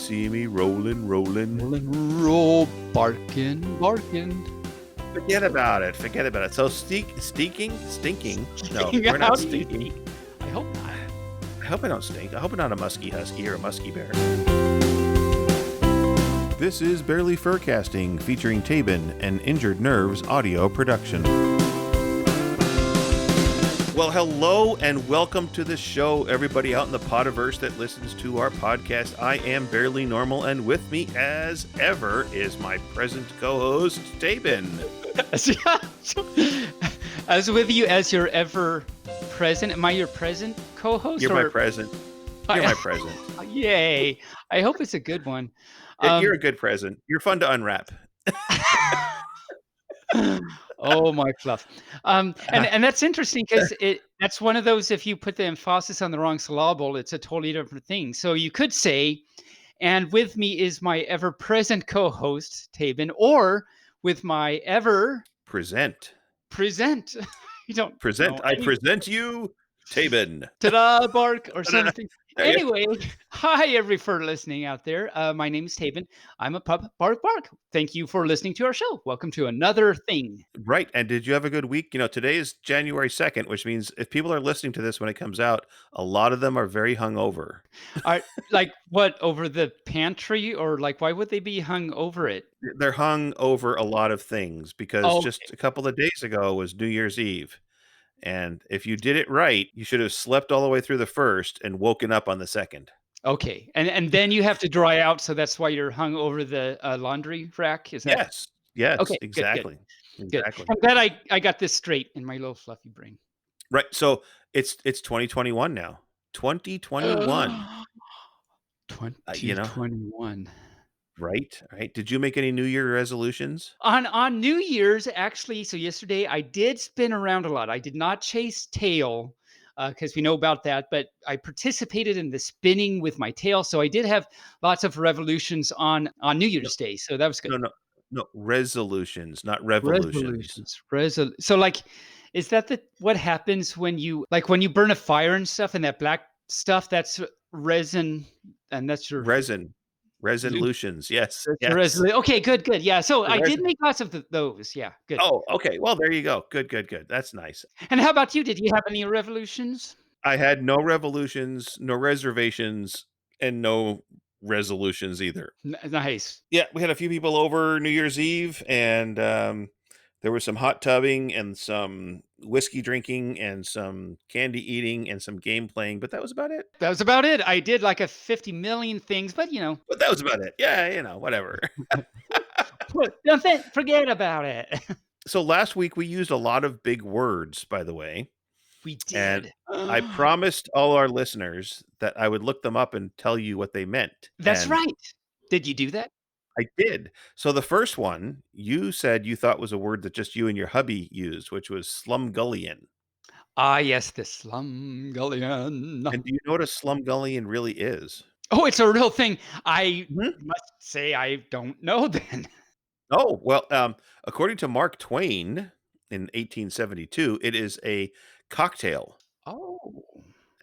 see me rolling. Roll, barking. Forget about it. So stinking? No, we're not stinking. I hope not. I hope I don't stink. I hope I'm not a musky husky or a musky bear. This is Barely Furcasting, featuring Taebyn and Injured Nerves audio production. Well, hello and welcome to the show, everybody out in the Podiverse that listens to our podcast. I am Barely Normal, and with me, as ever, is my present co-host, Taebyn. As with you as your ever present. Am I your present co-host? You're my present. You're my present. Yay! I hope it's a good one. You're a good present. You're fun to unwrap. Oh, my fluff. And that's interesting because that's one of those, if you put the emphasis on the wrong syllable, it's a totally different thing. So you could say, and with me is my ever-present co-host, Taebyn, or with my ever... Present. You don't present. I present you, Taebyn. Ta-da, bark, or something. Anyway, hi, every listening out there. My name is Taebyn. I'm a pup, bark. Thank you for listening to our show. Welcome to another thing. Right. And did you have a good week? You know, today is January 2nd, which means if people are listening to this when it comes out, a lot of them are very hungover. Like what, over the pantry? Or like, why would they be hung over it? They're hung over a lot of things because just a couple of days ago was New Year's Eve. And if you did it right, you should have slept all the way through the first and woken up on the second. Okay. And then you have to dry out. So that's why you're hung over the laundry rack. Is that? Yes. Okay. Exactly. Good. Exactly. I'm glad I got this straight in my little fluffy brain. Right. So it's 2021 now. 2021. 2021. Right. Did you make any New Year resolutions? On New Year's, actually, so yesterday I did spin around a lot. I did not chase tail because we know about that, but I participated in the spinning with my tail. So I did have lots of revolutions on New Year's Day. So that was good. No, resolutions, not revolutions. So like, is that what happens when you burn a fire and stuff, and that black stuff, that's resin, and that's your resolutions. Yes. Okay, good. Yeah. So I did make lots of those. Yeah, good. Oh, okay. Well, there you go. Good. That's nice. And how about you? Did you have any revolutions? I had no revolutions, no reservations, and no resolutions either. Nice. Yeah, we had a few people over New Year's Eve, and there was some hot tubbing and some whiskey drinking and some candy eating and some game playing, but that was about it. I did like 50 million things, but But that was about it. Yeah, whatever. Don't forget about it. So last week we used a lot of big words, by the way. We did. And I promised all our listeners that I would look them up and tell you what they meant. That's right. Did you do that? I did. So the first one, you said you thought was a word that just you and your hubby used, which was slumgullion. Ah, yes, the slumgullion. And do you know what a slumgullion really is? Oh, it's a real thing. I must say I don't know then. Oh, well, according to Mark Twain in 1872, it is a cocktail. Oh.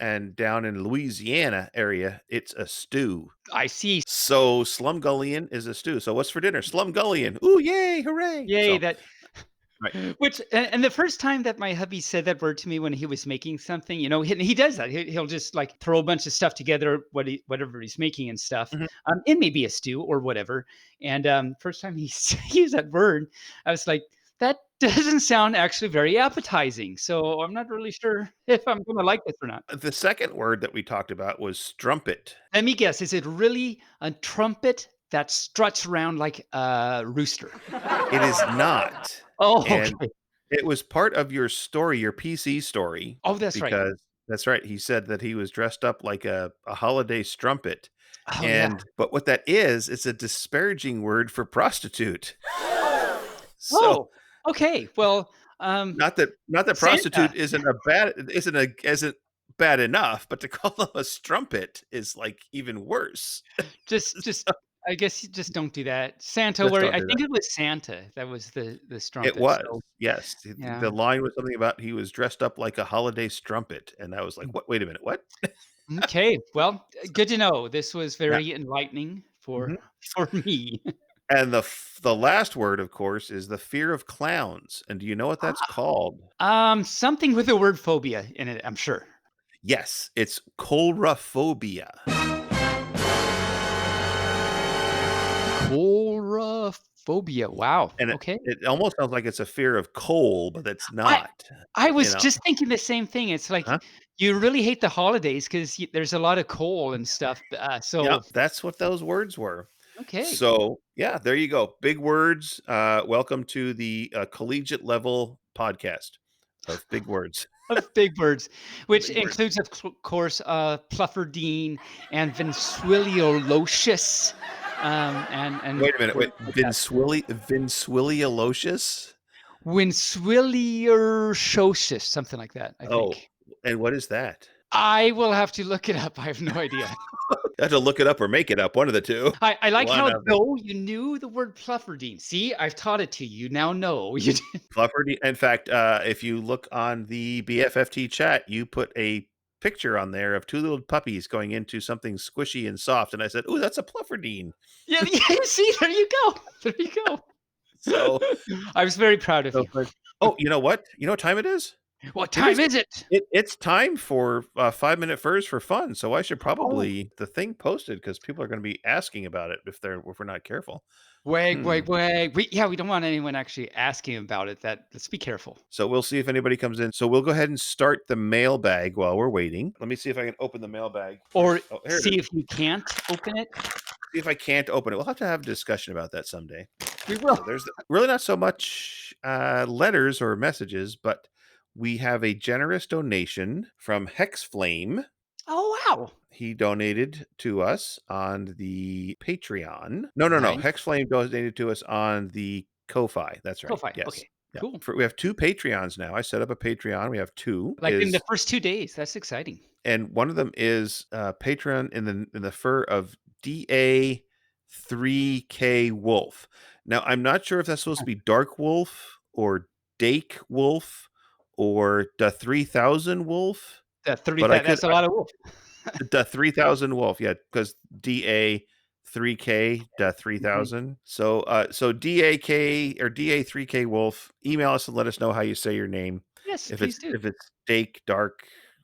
And down in Louisiana area, it's a stew. I see. So slumgullion is a stew. So what's for dinner? Slumgullion. Ooh, yay, hooray. Yay, right. Which, and the first time that my hubby said that word to me when he was making something, he does that. He'll just like throw a bunch of stuff together, whatever he's making and stuff. Mm-hmm. It may be a stew or whatever. And first time he used that word, I was like, that doesn't sound actually very appetizing. So I'm not really sure if I'm going to like this or not. The second word that we talked about was strumpet. Let me guess. Is it really a trumpet that struts around like a rooster? It is not. Oh, okay. It was part of your story, your PC story. Oh, that's right. Because that's right. He said that he was dressed up like a holiday strumpet. Oh, but what that is, it's a disparaging word for prostitute. So, okay. Well, not that prostitute isn't bad enough, but to call them a strumpet is like even worse. just I guess you just don't do that. Santa, I think it was Santa that was the strumpet. It was, yes. Yeah. The line was something about he was dressed up like a holiday strumpet, and I was like, "What? Wait a minute, what?" Okay, well, good to know. This was very enlightening for Mhm. for me. And the last word, of course, is the fear of clowns. And do you know what that's called? Something with the word phobia in it, I'm sure. Yes, it's coulrophobia. Coulrophobia. Wow. And Okay. it almost sounds like it's a fear of coal, but it's I not, I you was know? just thinking the same thing. It's like Huh? you really hate the holidays because there's a lot of coal and stuff. Yeah, So that's what those words were. okay, So, yeah, there you go. Big words. Welcome to the collegiate level podcast of big words. of big birds, which Big words. includes, of course, Plufferdine and Vinswiliolocious, and Wait a minute. Wait, words like that. Vinswiliolocious? Winswiliorshocious, something like that, I Oh, think. and what is that? I will have to look it up. I have no idea. You have to look it up or make it up, one of the 2. I like One how of them. though you knew the word Plufferdine. See, I've taught it to you. You now know. You did. Flufferty in fact, if you look on the BFFT chat, you put a picture on there of 2 little puppies going into something squishy and soft, and I said, "Ooh, that's a Plufferdine." Yeah, yeah, see, there you go. There you go. So I was very proud of so you. fun. Oh, you know what? You know what time it is? What It is time is it? it's time for, 5-minute furs for fun, so I should Oh, probably the thing posted because people are gonna be asking about it if we're not careful. wag, Hmm. wag, wag. We don't want anyone actually asking about it. Let's be careful. So we'll see if anybody comes in. So we'll go ahead and start the mailbag while we're waiting. Let me see if I can open the mailbag Or first. Oh, here it is. see if you can't open it. See if I can't open it. We'll have to have a discussion about that someday. We So will. really not so much letters or messages, but we have a generous donation from Hexflame. Oh wow. He donated to us on the Patreon. No. Nice. Hexflame donated to us on the Ko-fi. That's right. Ko-Fi. Yes. Okay. Yeah. Cool. We have 2 Patreons now. I set up a Patreon. We have 2. Like in the first 2 days. That's exciting. And one of them is Patreon in the fur of DA3K Wolf. Now I'm not sure if that's supposed to be Dark Wolf or Dake Wolf or the 3000 Wolf, but I could That's a lot of wolf. the 3000 Wolf, yeah, because DA3K the Mhm. 3000. So DAK or DA3K Wolf, email us and let us know how you say your name. Yes, If please it's do. if it's Dake, Dark,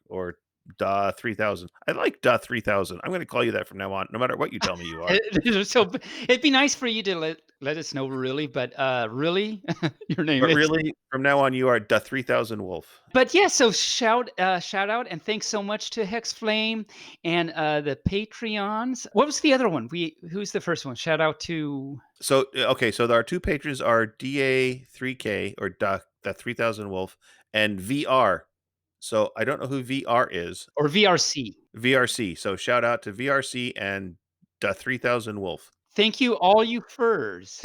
or Da 3000. I like Da 3000. I'm gonna call you that from now on, no matter what you tell me you are. So it'd be nice for you to let us know really, but really, your name But is. really, from now on, you are Da 3000 Wolf. But yeah, so shout out and thanks so much to Hexflame and the Patreons. What was the other one? Who's the first one? Shout out to So okay, so our 2 patrons are DA3K or Da 3000 Wolf and VR. So I don't know who VR is. or VRC. VRC. So shout out to VRC and Da 3000 Wolf. Thank you, all you furs.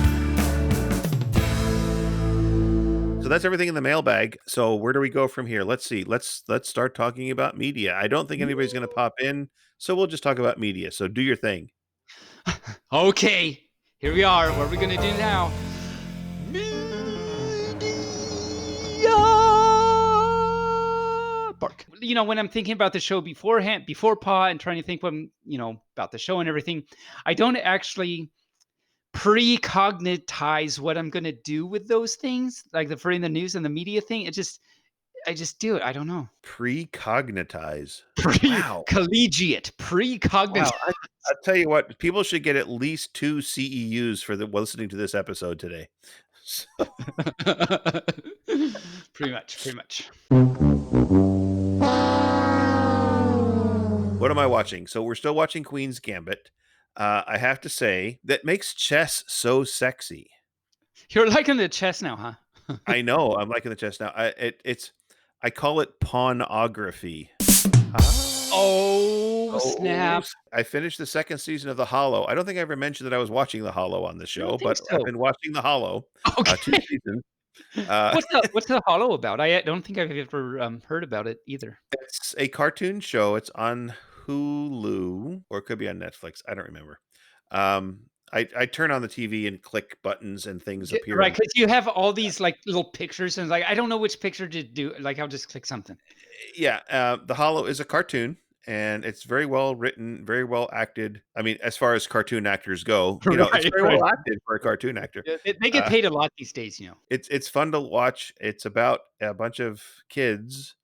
So that's everything in the mailbag. So where do we go from here? Let's see. Let's start talking about media. I don't think anybody's going to pop in, so we'll just talk about media. So do your thing. Okay, here we are. What are we gonna do now? Bark. You know, when I'm thinking about the show beforehand, before Pa, and trying to think when about the show and everything, I don't actually precognitize what I'm gonna do with those things, like the for in the news and the media thing. I just do it. I don't know. Precognitize. Pre Wow. collegiate, Wow. precognitize. I'll tell you what, people should get at least 2 CEUs for listening to this episode today. So, Pretty much, pretty much. what am I watching? So we're still watching Queen's Gambit. I have to say that makes chess so sexy. You're liking the chess now, huh? I know. I'm liking the chess now. I call it pawnography. Ah. Oh, Oh, snap. I finished the 2nd season of The Hollow. I don't think I ever mentioned that I was watching The Hollow on the I don't show, think but I've so. been watching The Hollow, 2 Okay. seasons. Uh, What's the Hollow about? I don't think I've ever, heard about it either. it's a cartoon show. It's on Hulu, or it could be on Netflix. I don't remember. I turn on the TV and click buttons and things D appear Right, on. because you have all these, like, little pictures and, like, I don't know which picture to do, like, I'll just click something. Yeah, The Hollow is a cartoon, and it's very well written, very well acted. I mean, as far as cartoon actors go, it's Right, very right. well acted for a cartoon actor. Yeah, they get Uh, paid a lot these days. it's fun to watch. It's about a bunch of kids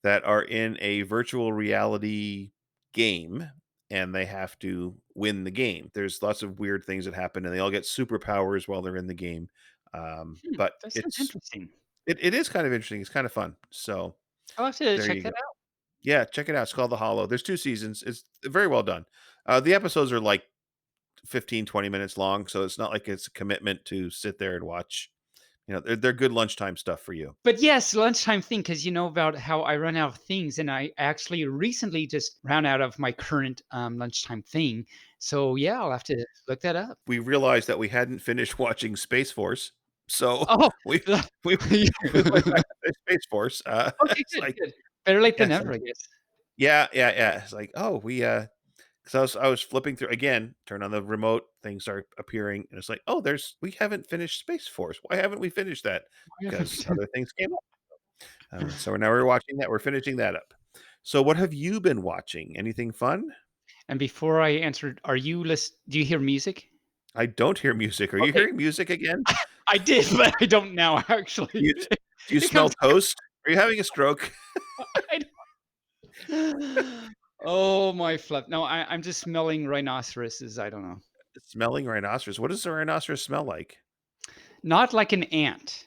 that are in a virtual reality game, and they have to win the game. There's lots of weird things that happen, and they all get superpowers while they're in the game. But That sounds interesting. it is kind of interesting. It's kind of fun. So I'll have to there check you that go. out. Yeah, check it out. It's called The Hollow. There's 2 seasons. It's very well done. The episodes are like 15, 20 minutes long, so it's not like it's a commitment to sit there and watch. They're good lunchtime stuff for you. But yes, lunchtime thing, because you know about how I run out of things, and I actually recently just ran out of my current lunchtime thing. So yeah, I'll have to look that up. We realized that we hadn't finished watching Space Force, so Oh, we we we went back to Space Force. okay, It's good, like good. Better late yeah, than it's never, like I guess. yeah, yeah, yeah. It's like, "Oh, we, 'cause I was flipping through again, turn on the remote, things are appearing, and it's like, "Oh, we haven't finished Space Force. Why haven't we finished that?" Because other things came up. So now we're watching that. We're finishing that up. So what have you been watching? Anything fun? And before I answered, do you hear music? I don't hear music. Are you Okay, hearing music again? I did, but I don't now actually. You do you It smell comes toast? Are you having a stroke? I don't Oh, my fluff. No, I'm just smelling rhinoceroses, I don't know. Smelling rhinoceros. What does a rhinoceros smell like? Not like an ant.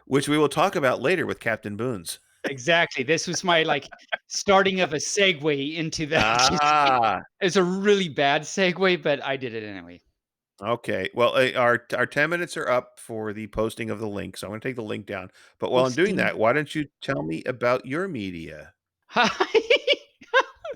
Which we will talk about later with Captain Boones. Exactly. This was my, starting of a segue into that, you see. Ah, It's a really bad segue, but I did it anyway. okay. Well, our 10 minutes are up for the posting of the link, so I'm gonna take the link down. But while I'm doing Posting. that, why don't you tell me about your media?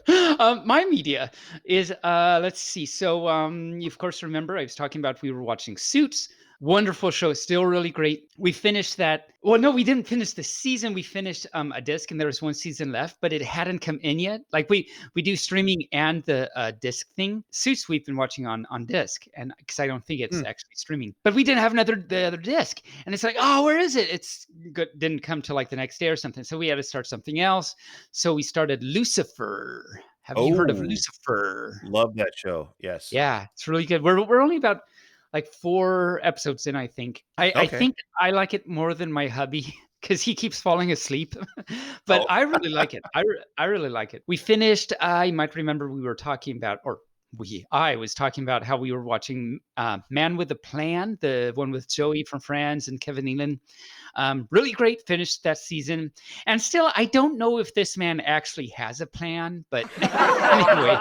My media is, let's see. So, you of course remember I was talking about we were watching Suits. Wonderful show, still really great. We finished that. Well, no, we didn't finish the season. We finished a disc, and there was one season left, but it hadn't come in yet. Like we do streaming and the disc thing. Suits we've been watching on disc, and because I don't think it's Hmm. actually streaming, but we didn't have the other disc, and it's like, oh, where is it? It's good. Didn't come till like the next day or something, so we had to start something else. So we started Lucifer. Have you heard of Oh, Lucifer? love that show. Yes. Yeah, it's really good. We're only about like 4 episodes in, I think. I Okay. think I like it more than my hubby because he keeps falling asleep, but Oh, I really like it. I really like it. We finished, you might remember we were talking about, or I was talking about how we were watching, Man with a Plan, the one with Joey from Friends and Kevin Nealon. Really great, finished that season, and still, I don't know if this man actually has a plan, but anyway.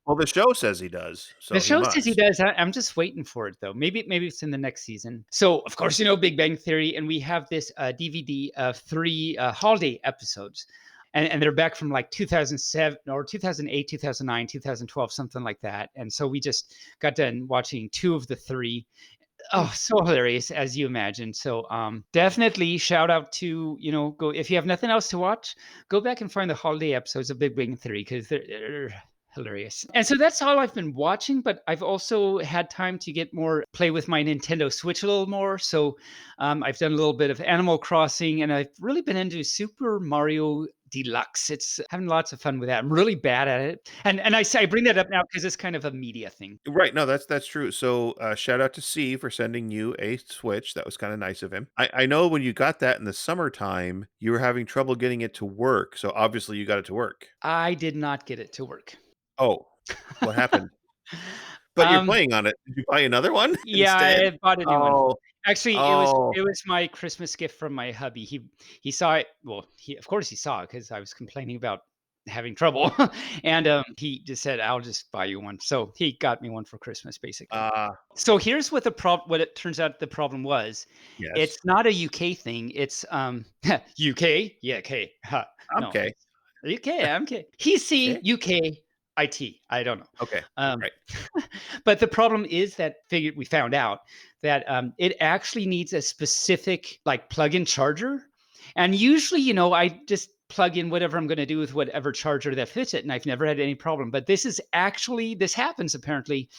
well, the show says he does, The so he show says he must. does. I'm just waiting for it though. Maybe it's in the next season. So of course Big Bang Theory, and we have this DVD of 3 holiday episodes, and they're back from like 2007 or 2008, 2009, 2012, something like that. And so we just got done watching 2 of the 3. Oh, so hilarious as you imagine. So definitely shout out to go if you have nothing else to watch, go back and find the holiday episodes of Big Bang Theory because they're hilarious. And so that's all I've been watching, but I've also had time to get more play with my Nintendo Switch a little more. So I've done a little bit of Animal Crossing, and I've really been into Super Mario Deluxe. It's having lots of fun with that. I'm really bad at it, and I bring that up now because it's kind of a media thing. Right, no, that's true. So, shout out to C for sending you a Switch. That was kinda nice of him. I know when you got that in the summertime, you were having trouble getting it to work, so obviously you got it to work. I did not get it to work. Oh, what happened? But you're Um, playing on it. Did you buy another one yeah, instead? I bought a new one. Oh, Actually, it was oh, it was my Christmas gift from my hubby. He saw it. Well, he of course he saw it because I was complaining about having trouble, and he just said, "I'll just buy you one." So he got me one for Christmas, basically. ah, So here's what it turns out the problem was. yes. It's not a UK thing. It's UK, yeah, K. No, Okay, it's UK. I'm K. He's C, okay, UK, IT. I don't know. okay, Um, right. but the problem is that we found out that it actually needs a specific like plug-in charger. And usually, I just plug in whatever I'm going to do with whatever charger that fits it. And I've never had any problem. But this happens apparently.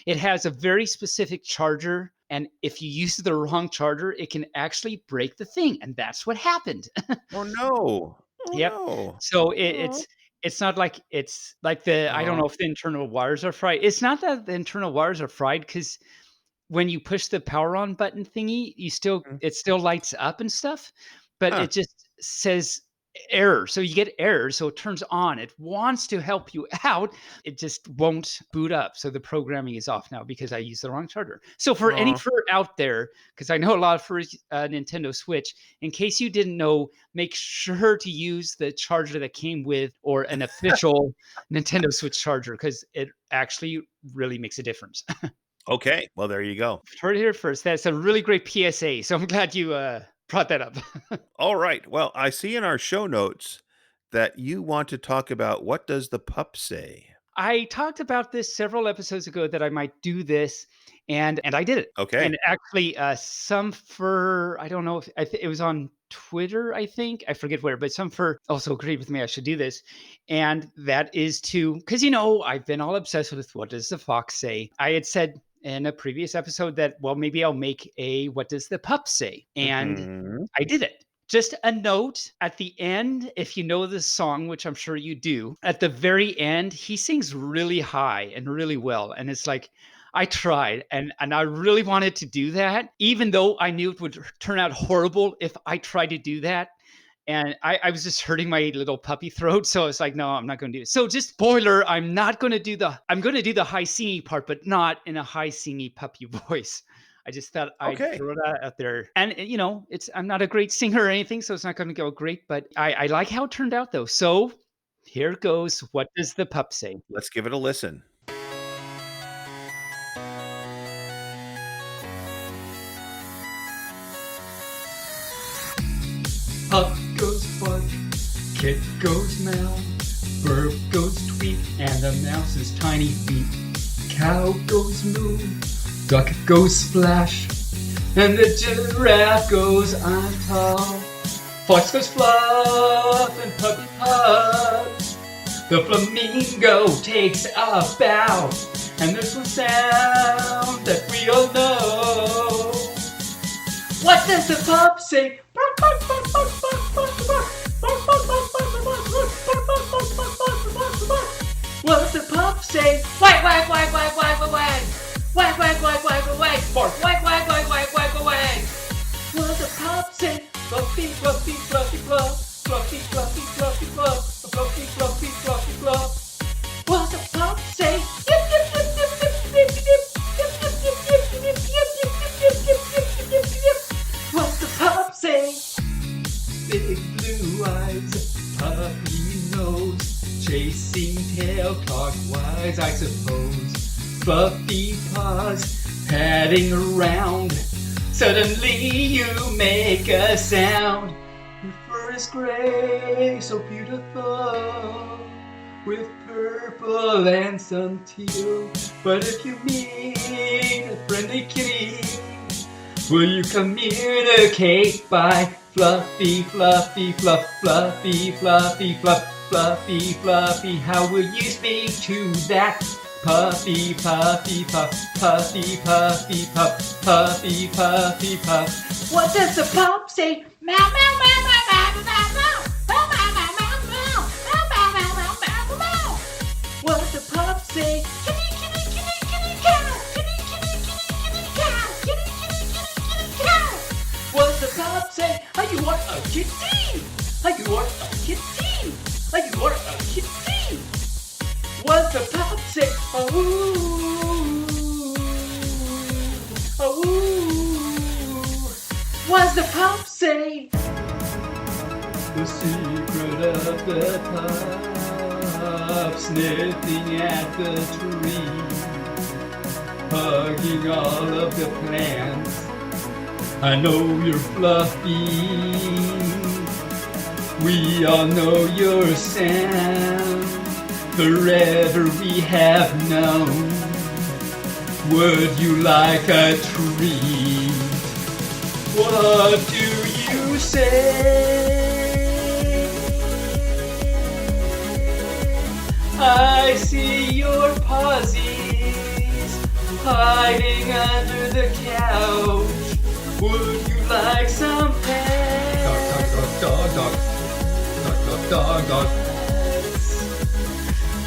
It has a very specific charger. And if you use the wrong charger, it can actually break the thing. And that's what happened. Oh, no. Oh, Yep. no. So Oh. it's not like it's like I don't know if the internal wires are fried. It's not that the internal wires are fried because when you push the power on button thingy, Mm. it still lights up and stuff, but Huh. it just says error. So you get errors, so it turns on. It wants to help you out. It just won't boot up. So the programming is off now because I used the wrong charger. So for any Aw. fur out there, because I know a lot for Nintendo Switch, in case you didn't know, make sure to use the charger that came with or an official Nintendo Switch charger because it actually really makes a difference. Okay. Well, there you go. Heard it here first. That's a really great PSA. So I'm glad you brought that up. All right. Well, I see in our show notes that you want to talk about what does the pup say? I talked about this several episodes ago that I might do this, and I did it. Okay. And actually, some for I don't know if it was on Twitter. I think I forget where, but some for also agreed with me. I should do this, and that is to because I've been all obsessed with what does the fox say. I had said in a previous episode that maybe I'll make a what does the pup say, and Mhm. I did it. Just a note at the end, if you know this song, which I'm sure you do, at the very end, he sings really high and really well. And it's like, I tried and I really wanted to do that, even though I knew it would turn out horrible if I tried to do that. And I was just hurting my little puppy throat. So I was like, no, I'm not going to do it. So just spoiler, I'm going to do the high singy part, but not in a high singy puppy voice. I just thought I'd Okay. throw that out there. And I'm not a great singer or anything, so it's not going to go great, but I like how it turned out though. So here goes. What does the pup say? Let's give it a listen. Pup goes bark, kit goes meow, bird goes tweet, and the mouse's tiny feet. Cow goes moo, duck goes splash, and the giraffe goes on top. Fox goes fluff, and puppy pups. The flamingo takes a bow, and there's one sound that we all know. What does the pup say? What does the pup say? Wag, wag, wag, wag, wag, wag, wag. Wag, wag, wag, wag, wag, wag. Bark, wag, wag, wag, wag, wag, wag, wag. What does the pup say? Fluffy, fluffy, fluffy, fluff. Fluffy, fluffy, fluffy, fluff. Fluffy, fluffy, fluffy, fluff. What does the pup say? Yip, yip, yip, yip, yip, yip, yip. Yip, yip, yip, yip, yip, yip, yip, yip, yip, yip, yip, yip. What's the pup say? Big blue eyes, puppy nose, chasing tail clockwise, I suppose. Fluffy paws, padding around. Suddenly you make a sound. Your fur is gray, so beautiful, with purple and some teal. But if you meet a friendly kitty, will you communicate by fluffy, fluffy, fluff, fluffy, fluffy, fluff, fluffy, fluffy? How will you speak to that puffy, puffy, puff, puffy, puffy, puff, puffy, puffy, puff? What does the pup say? Meow, meow, meow, meow, meow, meow, meow. Meow, meow, meow, meow, meow. Meow, meow, meow, meow, meow, meow. What does the pup say? Kitty, kitty, kitty, kitty, cow. Kitty, kitty, kitty, kitty, cow. Kitty, kitty, kitty, kitty, cow. What does the pup say? Are you want a kitty? Are you want a kitty? Are you want a kitty? What does the pup say? Oh, oh. What does the pup say? The secret of the pup, sniffing at the tree, hugging all of the plants. I know you're fluffy. We all know your sound. Forever we have known. Would you like a treat? What do you say? I see your pawsies hiding under the couch. Would you like some pets? Dog, dog, dog, dog, dog, dog, dog, dog.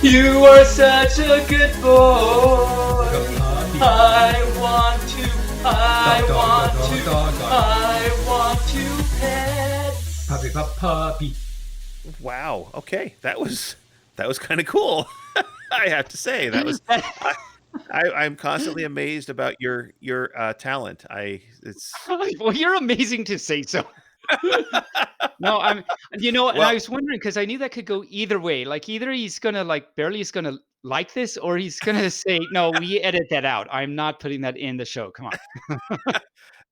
You are such a good boy. I want to pet. Puppy. Wow. Okay, that was kind of cool. I have to say that was. I'm constantly amazed about your talent. It's Well, you're amazing to say so. No, and I well. was wondering because I knew that could go either way. Like either he's gonna Barely's gonna like this, or he's gonna say, "No, we edit that out. I'm not putting that in the show." Come on.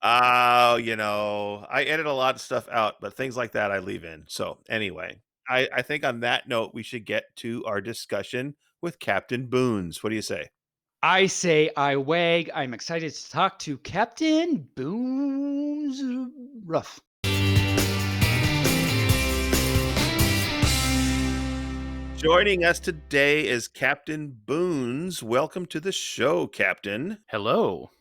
Oh, I edit a lot of stuff out, but things like that I leave in. So anyway, I think on that note, we should get to our discussion with Captain Boones. What do you say? I say I wag. I'm excited to talk to Captain Boones Ruff. Joining us today is Captain Boones. Welcome to the show, Captain. Hello.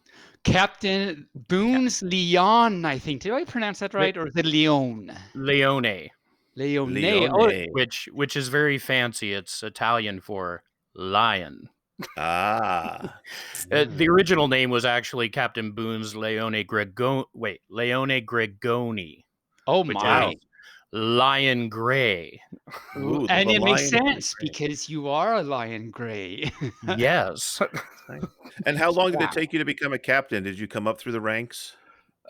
Captain Boones Leone, I think. Did I pronounce that right? Or is it Leone? Leone, Leone. Oh, Leone. which is very fancy. It's Italian for lion. Ah. The original name was actually Captain Boone's Leone Gregoni, oh which my. is lion gray. Ooh, And the it makes lion. sense because you are a lion gray. Yes. And how long did Wow. it take you to become a captain? Did you come up through the ranks?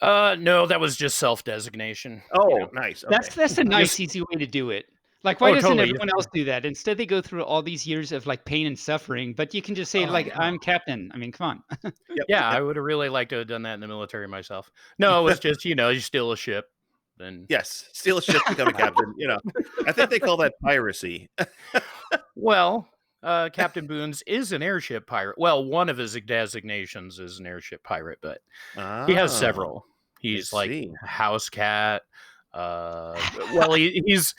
No, that was just self-designation. Oh, nice. Okay. That's a nice, easy way to do it. Like, why Oh, doesn't totally. everyone else do that? Instead, they go through all these years of like pain and suffering, but you can just say, Oh, like, I I'm captain. I mean, come on. Yep, Yeah, I yep. would have really liked to have done that in the military myself. No, it was just, you steal a ship. Then Yes, steal a ship, become a captain. I think they call that piracy. Well, Captain Boone's is an airship pirate. Well, one of his designations is an airship pirate, but he has Ah, several. He's like see. a house cat. Well, he's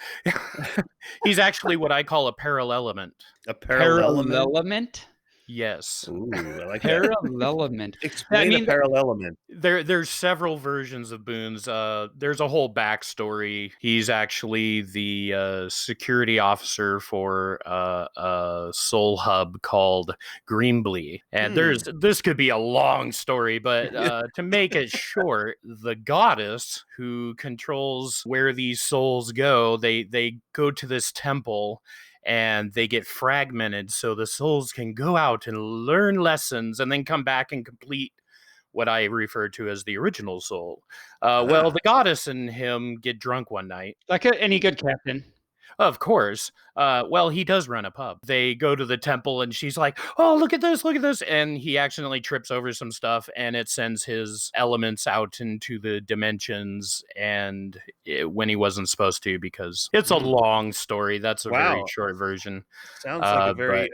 he's actually what I call a parallelement. A parallelement. Parallelement? Yes. Ooh, I like that. Parallelement. I Explain a mean, parallelement. There's several versions of Boone's. There's a whole backstory. He's actually the security officer for a soul hub called Greenblee. And this could be a long story, but to make it short, the goddess who controls where these souls go, they go to this temple and they get fragmented so the souls can go out and learn lessons and then come back and complete what I refer to as the original soul. Well, the goddess and him get drunk one night. like any good captain. Of course. Well, he does run a pub. They go to the temple and she's like, oh, look at this, look at this. And he accidentally trips over some stuff and it sends his elements out into the dimensions and when he wasn't supposed to, because it's a long story. That's a very Wow. short version. Sounds like a but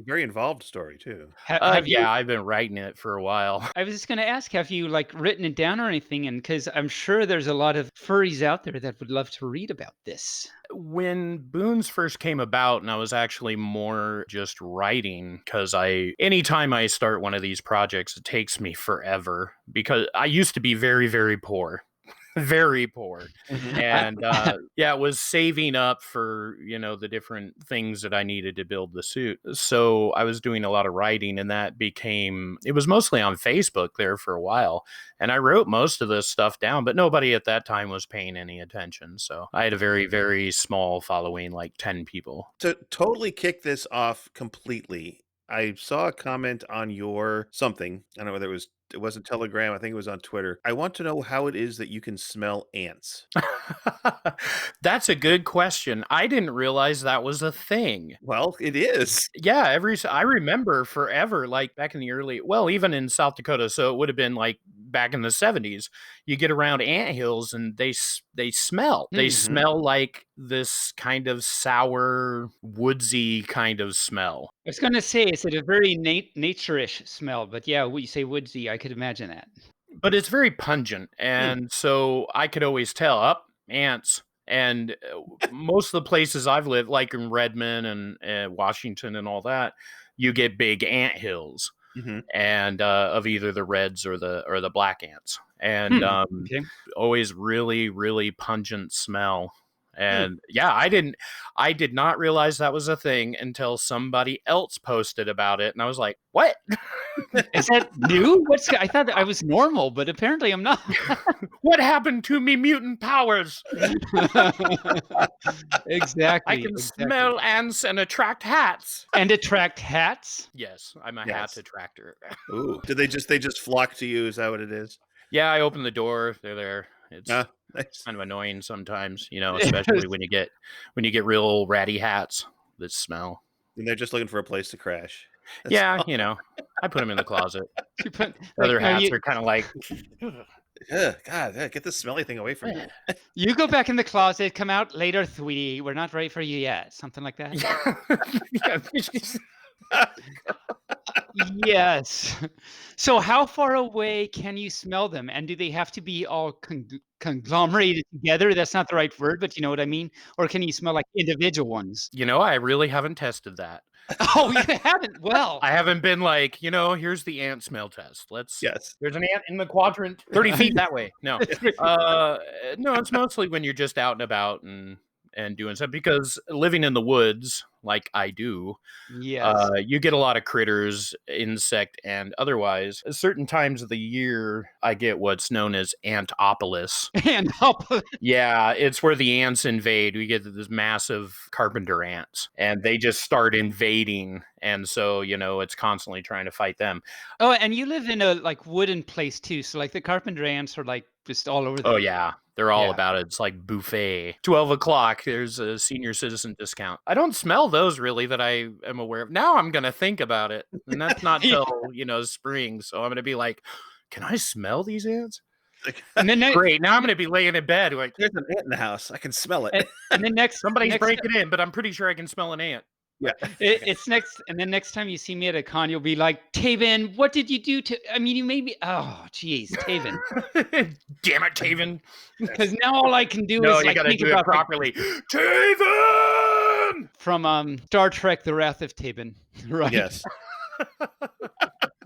very involved story too. Have you? yeah, I've been writing it for a while. I was just going to ask, have you like written it down or anything? And because I'm sure there's a lot of furries out there that would love to read about this. When Boone's first came about, and I was actually more just writing, because anytime I start one of these projects, it takes me forever, because I used to be very, very poor. Very poor. And yeah, it was saving up for the different things that I needed to build the suit. So I was doing a lot of writing, and it was mostly on Facebook there for a while, and I wrote most of this stuff down, but nobody at that time was paying any attention. So I had a very, very small following, like 10 people. To totally kick this off completely, I saw a comment on your something. I don't know whether it wasn't Telegram. I think it was on Twitter. I want to know how it is that you can smell ants. That's a good question. I didn't realize that was a thing. Well, it is. Yeah, I remember forever, like back in even in South Dakota. So it would have been like back in the 70s. You get around anthills and they smell. They smell like this kind of sour, woodsy kind of smell. I was going to say, it's a very nature-ish smell, but yeah, when you say woodsy, I could imagine that. But it's very pungent, and so I could always tell ants. And most of the places I've lived, like in Redmond and Washington and all that, you get big ant hills, and of either the reds or the black ants, and always really, really pungent smell. And yeah, I did not realize that was a thing until somebody else posted about it. And I was like, what? Is that new? I thought that I was normal, but apparently I'm not. What happened to me mutant powers? Exactly. I can smell ants and attract hats. And attract hats? Yes, I'm a hat attractor. Ooh. They just flock to you? Is that what it is? Yeah, I open the door. They're there. It's nice. kind of annoying sometimes, especially when you get real ratty hats that smell. And they're just looking for a place to crash. I put them in the closet. Other hats are kind of like, God, get this smelly thing away from me. You go back in the closet, come out later, sweetie. We're not ready for you yet. Something like that. Yes. So how far away can you smell them? And do they have to be all conglomerated together? That's not the right word, but you know what I mean? Or can you smell like individual ones? I really haven't tested that. Oh, you haven't? Well, I haven't been like, here's the ant smell test. Yes. There's an ant in the quadrant 30 feet that way. No. No, it's mostly when you're just out and about and doing stuff, because living in the woods like I do, yes. You get a lot of critters, insect and otherwise. At certain times of the year, I get what's known as Antopolis. Antopolis. Yeah, it's where the ants invade. We get this massive carpenter ants, and they just start invading. And so, it's constantly trying to fight them. Oh, and you live in a like wooden place too. So like the carpenter ants are like just all over. Oh yeah. They're all about it. It's like buffet. 12 o'clock, there's a senior citizen discount. I don't smell those really that I am aware of. Now I'm going to think about it. And that's not till, spring. So I'm going to be like, can I smell these ants? And then great. Now I'm going to be laying in bed. Like, there's an ant in the house. I can smell it. And then somebody's breaking in, but I'm pretty sure I can smell an ant. Yeah. It's next. And then next time you see me at a con, you'll be like, Taebyn, what did you do to, I mean, you made me, oh, geez, Taebyn. Damn it, Taebyn. Because now all I can do is you like, got to do it properly. Taebyn! From Star Trek, The Wrath of Taebyn. Right. Yes.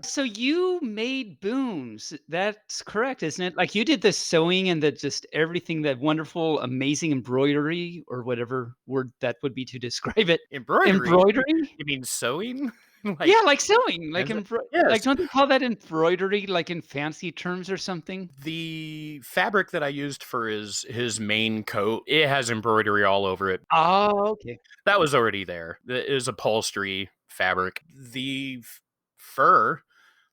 So you made Boones. That's correct, isn't it? Like you did the sewing and the just everything, that wonderful, amazing embroidery, or whatever word that would be to describe it. Embroidery? You mean sewing? Yeah, like sewing. Like yes. Like don't they call that embroidery, like in fancy terms or something? The fabric that I used for his main coat, it has embroidery all over it. Oh, okay. That was already there. It is upholstery fabric. The fur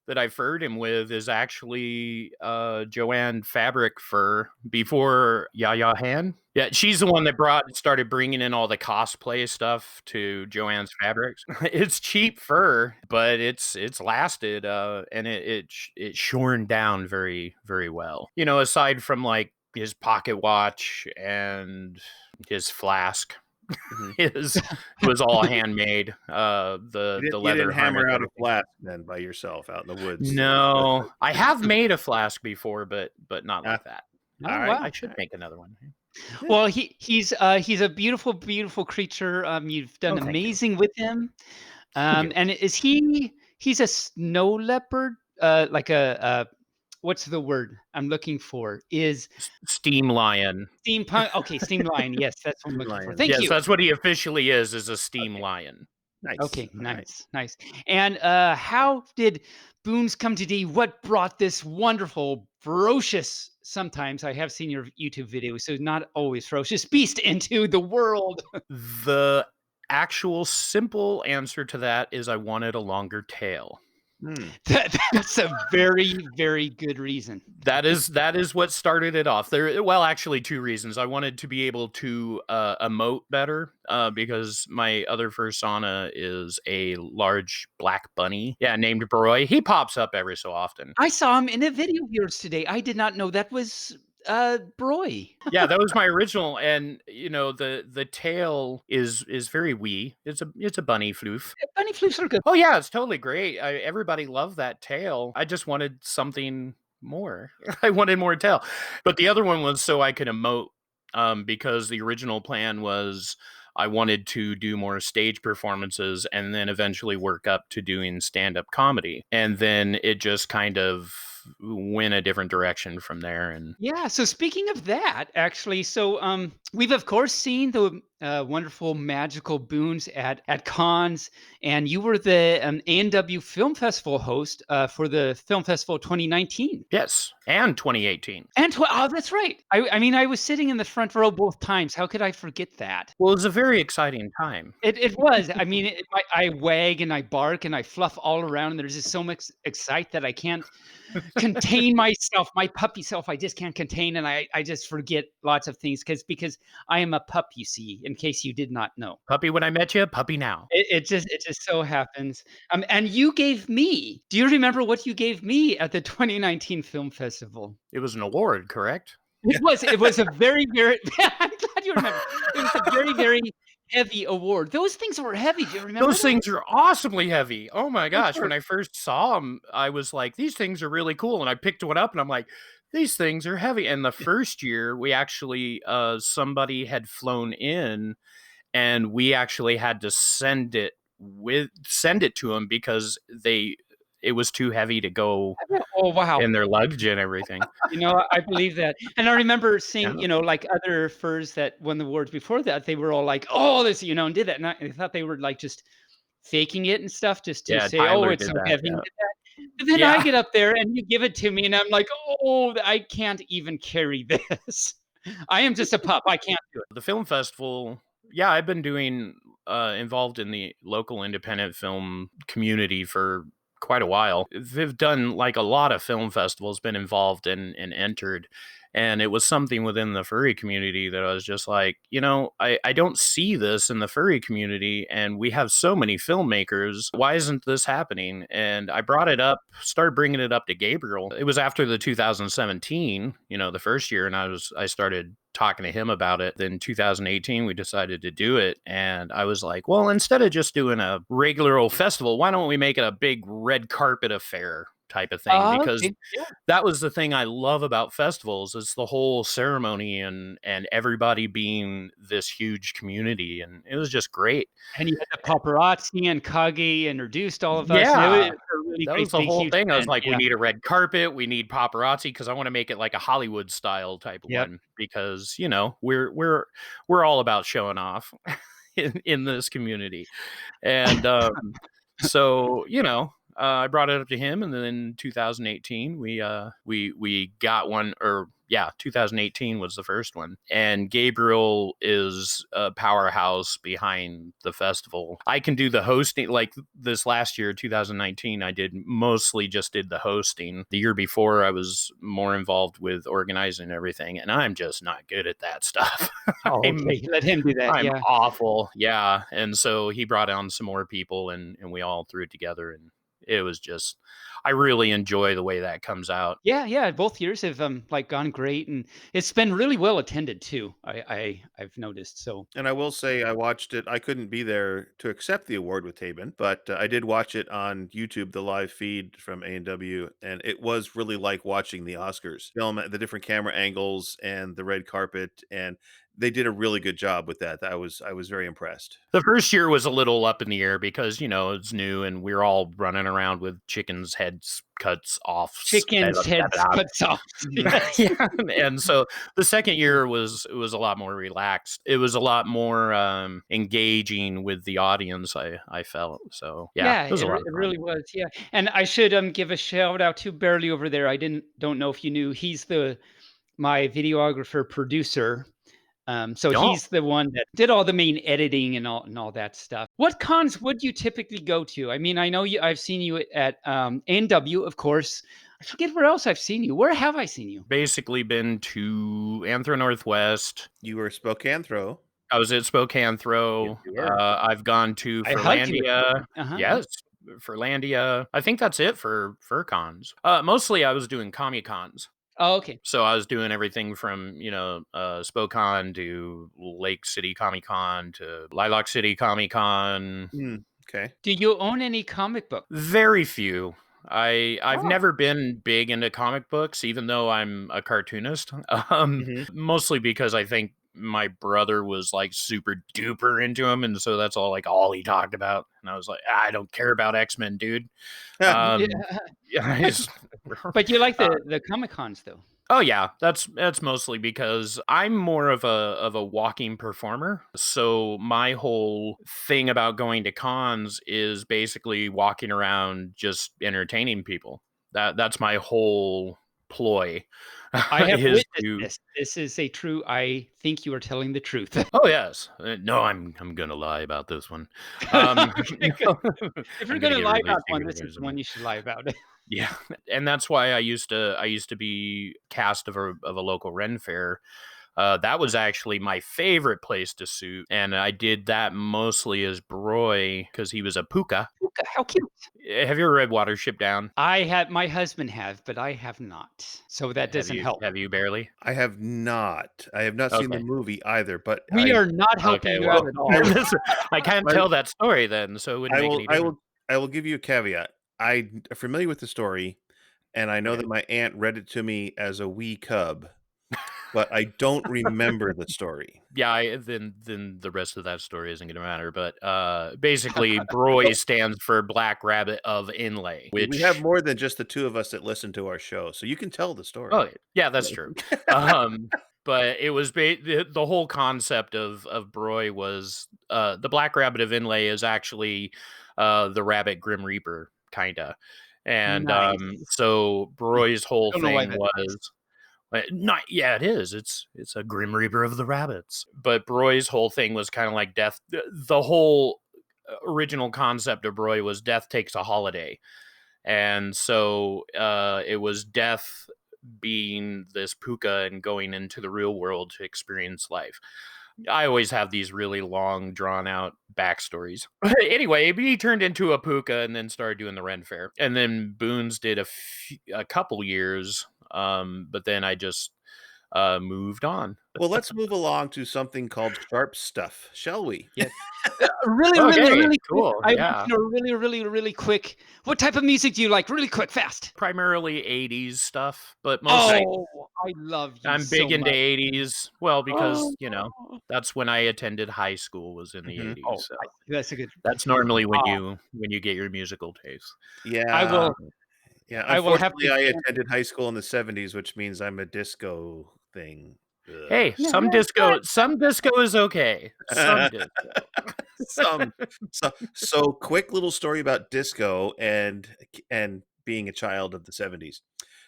that I furred him with is actually Joanne fabric fur before Yaya Han. Yeah, she's the one that started bringing in all the cosplay stuff to Joanne's fabrics. It's cheap fur, but it's lasted and it's shorn down very, very well. Aside from like his pocket watch and his flask. It was all handmade. The leather. You didn't hammer out a flask then by yourself out in the woods. No, I have made a flask before, but not like that. Oh, all right, wow. I should make another one. Well, he's a beautiful, beautiful creature. You've done amazing with him. And is he's a snow leopard? Like a what's the word I'm looking for? Is steam lion. Steampunk. Okay, steam lion. Yes, that's what I'm looking for. Thank you. Yes, that's what he officially is a steam lion. Nice. Okay, nice. And how did Boones come to be? What brought this wonderful, ferocious, sometimes I have seen your YouTube videos, so not always ferocious, beast into the world? The actual simple answer to that is I wanted a longer tail. That's a very, very good reason. That is what started it off. Well, actually, two reasons. I wanted to be able to emote better because my other fursona is a large black bunny, named Broy. He pops up every so often. I saw him in a video of yours today. I did not know that was Broy. Yeah, that was my original, and the tail is very wee. It's a bunny floof. Bunny floofs are good. Oh yeah, it's totally great. Everybody loved that tail. I just wanted something more. I wanted more tail, but the other one was so I could emote. Because the original plan was I wanted to do more stage performances and then eventually work up to doing stand-up comedy, and then it just kind of went a different direction from there. And Yeah. So speaking of that, actually, so we've of course seen the wonderful, magical Boones at cons, and you were the A&W Film Festival host for the Film Festival 2019. yes, and 2018. And oh, that's right. I mean, I was sitting in the front row both times. How could I forget that? Well, it was a very exciting time. It was. I mean, I wag and I bark and I fluff all around, and there's just so much excite that I can't contain myself, my puppy self. I just can't contain, and I just forget lots of things because I am a pup. You see, in case you did not know, Puppy when I met you, puppy now. it just so happens. And you gave me. Do you remember what you gave me at the 2019 film festival? It was an award, correct? It was a very, very I'm glad you remember. It was a very, very heavy award. Those things were heavy. Do you remember Those that? things are awesomely heavy. Oh my gosh. were. When I first saw them, I was like, these things are really cool. And I picked one up and I'm like, these things are heavy. And the first year we actually, somebody had flown in and we actually had to send it to them because it was too heavy to go Oh, wow. in their luggage and everything. I believe that. And I remember seeing, Yeah. like other furs that won the awards before that, they were all like, oh, this, and did that. And I thought they were like just faking it and stuff just to Yeah, say, oh, Tyler it's did so that, heavy. yeah. And did that. But then I get up there and you give it to me and I'm like, oh, I can't even carry this. I am just a pup. I can't do it. The film festival, yeah, I've been doing involved in the local independent film community for quite a while. They've done like a lot of film festivals, been involved and entered. And it was something within the furry community that I was just like, I don't see this in the furry community. And we have so many filmmakers. Why isn't this happening? And I brought it up, started bringing it up to Gabriel. It was after the 2017, the first year. And I started talking to him about it. Then 2018, we decided to do it. And I was like, well, instead of just doing a regular old festival, why don't we make it a big red carpet affair type of thing? Because Okay. Yeah. that was the thing I love about festivals is the whole ceremony and everybody being this huge community. And it was just great. And you had the paparazzi and Kage introduced all of us. And Yeah. it was a really That great, was the big, whole huge thing. I was event. like, we Yeah. need a red carpet. We need paparazzi because I want to make it like a Hollywood style type Yep. one because, we're all about showing off in this community. And so, I brought it up to him, and then in 2018 we got one, or 2018 was the first one. And Gabriel is a powerhouse behind the festival. I can do the hosting. Like this last year, 2019, I mostly just did the hosting. The year before, I was more involved with organizing everything, and I'm just not good at that stuff. Oh, okay. Let him do that. I'm Yeah. awful. Yeah. And so he brought on some more people and we all threw it together, and it was just, I really enjoy the way that comes out. Yeah. Both years have gone great, and it's been really well attended too. I've noticed. So And I will say I watched it. I couldn't be there to accept the award with Taebyn, but I did watch it on YouTube, the live feed from A&W, and it was really like watching the Oscars. Film the different camera angles and the red carpet, and they did a really good job with that. I was very impressed. The first year was a little up in the air because, it's new and we were all running around with chickens' heads cuts off. chickens' heads cuts off. Yes. Yeah. And so the second year was a lot more relaxed. It was a lot more engaging with the audience, I felt. So Yeah, it was a lot of it fun. really was. Yeah, and I should give a shout out to Barely over there. I don't know if you knew he's my videographer producer. So Oh. he's the one that did all the main editing and all that stuff. What cons would you typically go to? I mean, I know I've seen you at A&W, of course. I forget where else I've seen you. Where have I seen you? Basically been to Anthro Northwest. You were Spokane Throw. I was at Spokane Throw. Yes, you were. I've gone to I hugged you. Furlandia. Uh-huh. Yes, Furlandia. I think that's it for cons. Mostly I was doing Comic Cons. Oh, okay. So I was doing everything from, Spokane to Lake City Comic Con to Lilac City Comic Con. Okay. Do you own any comic book? Very few. I've Oh. never been big into comic books, even though I'm a cartoonist. Mostly because I think my brother was like super duper into him, and so that's all he talked about. And I was like, I don't care about X-Men, dude. Yeah. Yeah, But you like the Comic Cons though. oh yeah, that's mostly because I'm more of a walking performer. So my whole thing about going to cons is basically walking around just entertaining people. That's my whole ploy. I have is witnessed to this. This is a true. I think you are telling the truth. Oh yes. No, I'm gonna lie about this one. Okay, good. If you're I'm gonna gonna get lie really about one, secretive this is or the one something. you should lie about. Yeah, and that's why I used to be cast of a local Ren fair. That was actually my favorite place to suit, and I did that mostly as Broy because he was a puka. Puka, how cute. Have you ever read Watership Down? My husband have, but I have not. So that Have doesn't you? help. Have you barely? I have not. I have not seen the Okay. movie either, but We are not helping Okay. you out Well, at all. I can't I, tell that story then, so it wouldn't I make will any I difference. will I will give you a caveat. I'm familiar with the story, and I know Okay. that my aunt read it to me as a wee cub, but I don't remember the story. Yeah, then the rest of that story isn't going to matter. But basically, Broy stands for Black Rabbit of Inlay, We have which more than just the two of us that listen to our show, so you can tell the story. oh yeah, that's true. Um, but it was the whole concept of Broy was the Black Rabbit of Inlay is actually the Rabbit Grim Reaper kinda, and Nice. so Broy's I whole don't know why thing that's nice. was not yeah, it is. It's a Grim Reaper of the rabbits. But Broy's whole thing was kind of like death. The whole original concept of Broy was death takes a holiday, and so it was death being this puka and going into the real world to experience life. I always have these really long, drawn out backstories. Anyway, he turned into a puka and then started doing the Ren Fair. And then Boones did a couple years, but then I just moved on. Well, let's move along to something called sharp stuff, shall we? Yeah. Really, really, Okay, really quick. cool. I want Yeah. to know really, really, really quick. What type of music do you like? Really quick, fast. Primarily 80s stuff, but mostly Oh, I love you I'm so big into much. 80s. Well, because, Oh, that's when I attended high school was in the Mhm. 80s. So I see. That's a good. that's normally when Uh, you get your musical taste. I Yeah, will. yeah. I will have Unfortunately, to I jam. attended high school in the '70s, which means I'm a disco thing. Hey, Yeah, some disco is okay. Some Ugh. disco. Some so quick little story about disco and being a child of the '70s.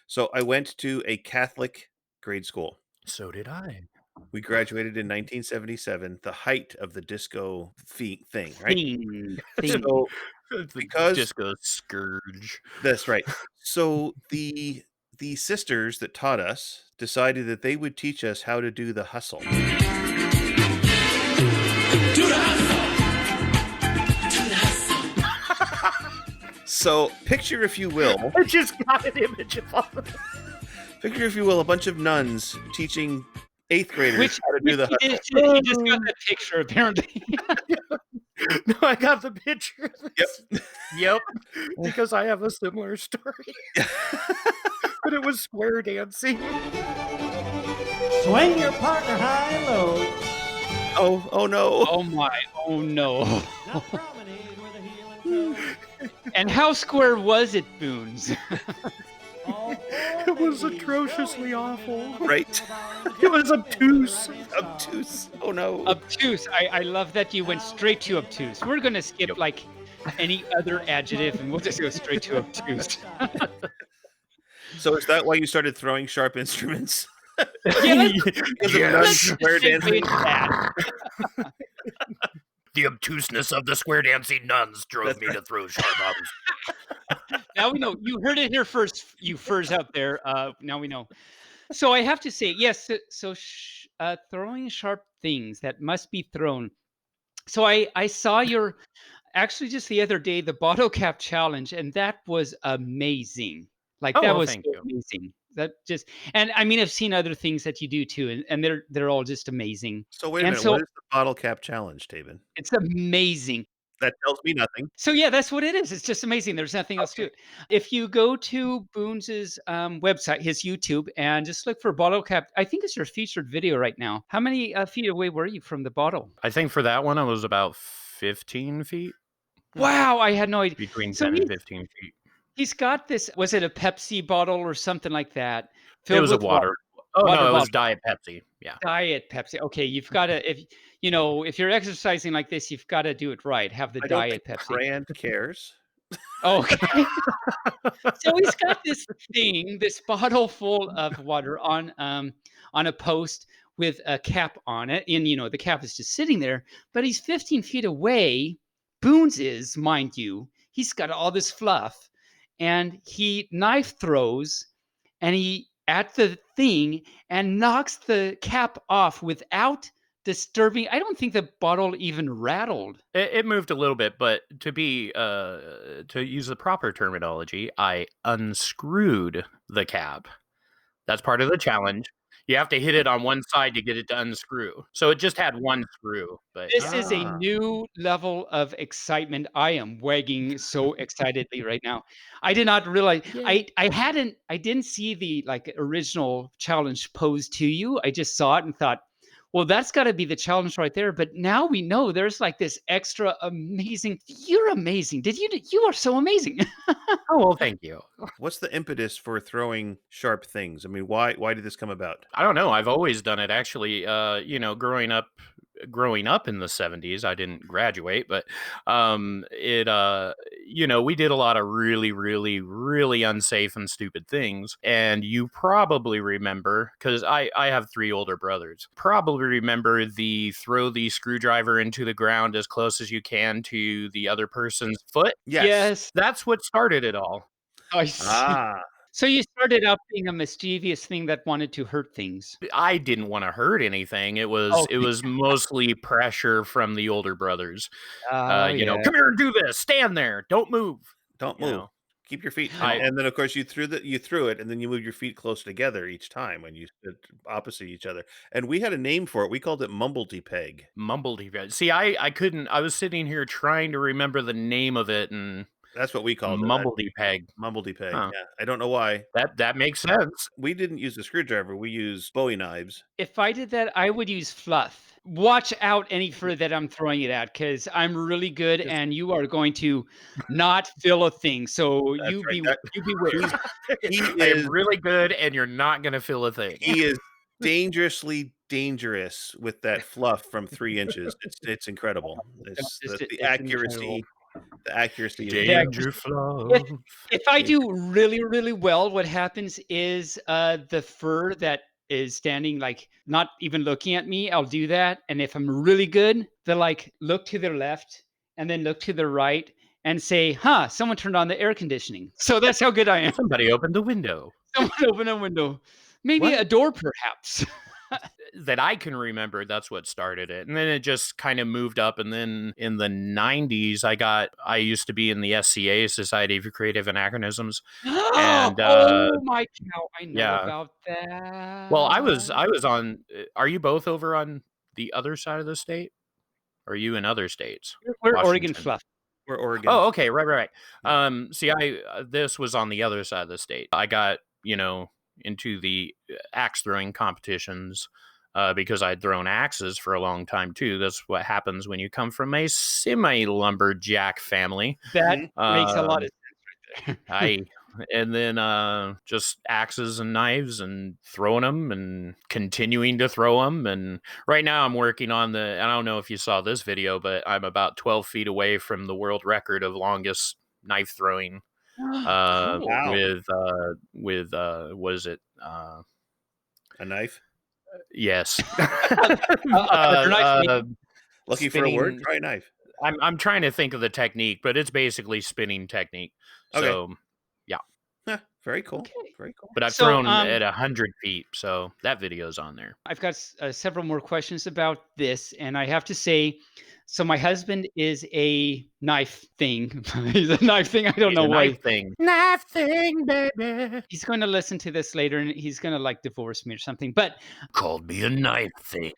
So I went to a Catholic grade school. So did I. We graduated in 1977, the height of the disco thing, right? Thing. So The because disco scourge. that's right. So the sisters that taught us decided that they would teach us how to do the hustle. So picture, if you will, I just got an image of all of it. picture, if you will, a bunch of nuns teaching eighth graders Which how to do the he hustle. just got that picture apparently. No, I got the picture. Yep. Yep. Because I have a similar story. But it was square dancing. Swing your partner high and low. Oh no. Oh my! Oh no! Now promenade with a heel and toe. And how square was it, Boones? All four It was ladies atrociously going awful. Right. It was obtuse. Obtuse. Oh no. Obtuse. I love that you went straight to obtuse. We're gonna skip Yep. like any other adjective, and we'll just go straight to obtuse. So is that why you started throwing sharp instruments? Yeah, Because of Yes. nuns let's just square segue dancing? into that. The obtuseness of the square dancing nuns drove That's me to throw sharp arms. Now we know. You heard it here first, you furs out there. Now we know. So I have to say, yes. Throwing sharp things that must be thrown. So I saw your actually just the other day the bottle cap challenge, and that was amazing. Like Oh, that well, was thank so you. amazing. That just and I mean I've seen other things that you do too, and they're all just amazing. So wait a And minute. so What is the bottle cap challenge, Taebyn? it's amazing. That tells me nothing. So yeah, that's what it is. It's just amazing. There's nothing else to Okay. it. If you go to Boones's website, his YouTube, and just look for bottle cap, I think it's your featured video right now. How many feet away were you from the bottle? I think for that one, I was about 15 feet, Wow, I had no idea. between So 10 and 15 feet. he's got this. Was it a Pepsi bottle or something like that, It filled was a with water? water. Oh, Water no, it was bottle. Diet Pepsi. Yeah. Diet Pepsi. Okay, you've got to if you're exercising like this, you've got to do it right. Have the I don't think Diet Pepsi. Brand cares. Okay. So he's got this thing, this bottle full of water on a post with a cap on it. And the cap is just sitting there, but he's 15 feet away. Boones is, mind you. He's got all this fluff and he knife throws and he at the thing and knocks the cap off without disturbing. I don't think the bottle even rattled. It moved a little bit, but to use the proper terminology, I unscrewed the cap. That's part of the challenge. You have to hit it on one side to get it to unscrew. So it just had one screw, but This yeah. is a new level of excitement. I am wagging so excitedly right now. I did not realize Yay. I didn't see the original challenge posed to you. I just saw it and thought, well, that's got to be the challenge right there. But now we know there's this extra amazing. You're amazing. You are so amazing. Oh, well, thank you. What's the impetus for throwing sharp things? I mean, why did this come about? I don't know. I've always done it actually. Growing up in the 70s, I didn't graduate, but we did a lot of really, really, really unsafe and stupid things. And you probably remember, because I have 3 older brothers, probably remember the throw the screwdriver into the ground as close as you can to the other person's foot. Yes. That's what started it all. I see. Ah, So you started out being a mischievous thing that wanted to hurt things. I didn't want to hurt anything. It was mostly pressure from the older brothers. Oh, yeah. Come here and do this. Stand there. Don't move. don't You move. know. Keep your feet. I- And then of course you threw it, and then you moved your feet close together each time when you stood opposite each other. And we had a name for it. We called it Mumblety Peg. Mumblety. See, I couldn't. I was sitting here trying to remember the name of it, and That's what we called it. Mumblety Peg. Mumblety Peg. Huh. Yeah, I don't know why. That makes sense. We didn't use a screwdriver. We used Bowie knives. If I did that, I would use fluff. Watch out any further that I'm throwing it at, because I'm really good and you are going to not fill a thing. So That's you right. beware. He I is am really good, and you're not gonna feel a thing. he is dangerously dangerous with that fluff from 3 inches. It's incredible. The accuracy. The accuracy. Danger fluff. If I do really, really well, what happens is the fur that is standing not even looking at me, I'll do that. And if I'm really good, they'll look to their left and then look to the right and say, huh, someone turned on the air conditioning. So that's how good I am. Somebody opened the window. Someone opened a window. Maybe What? a door, perhaps. That I can remember, that's what started it. And then it just kind of moved up. And then in the 90s, I used to be in the SCA, Society for Creative Anachronisms. And oh my cow, I know yeah. about that. Well, I was on. Are you both over on the other side of the state? Or are you in other states? We're Oregon Washington. fluff. We're Oregon. Oh, okay, right. See, this was on the other side of the state. I got into the axe throwing competitions because I'd thrown axes for a long time too. That's what happens when you come from a semi-lumberjack family. That makes a lot of sense right there. And then just axes and knives and throwing them and continuing to throw them. And right now I'm working on I don't know if you saw this video, but I'm about 12 feet away from the world record of longest knife throwing. Wow. With what is it? A knife? Yes. Looking for a word? Spinning- Try a knife. I'm trying to think of the technique, but it's basically spinning technique. Okay. So, Huh, very cool. Okay. Very cool. but I've So, thrown at 100 feet, so that video's on there. I've got several more questions about this, and I have to say, so my husband is a knife thing. He's a knife thing. I don't know why. Knife thing, baby. He's going to listen to this later, and he's going to divorce me or something. But Called me a knife thing.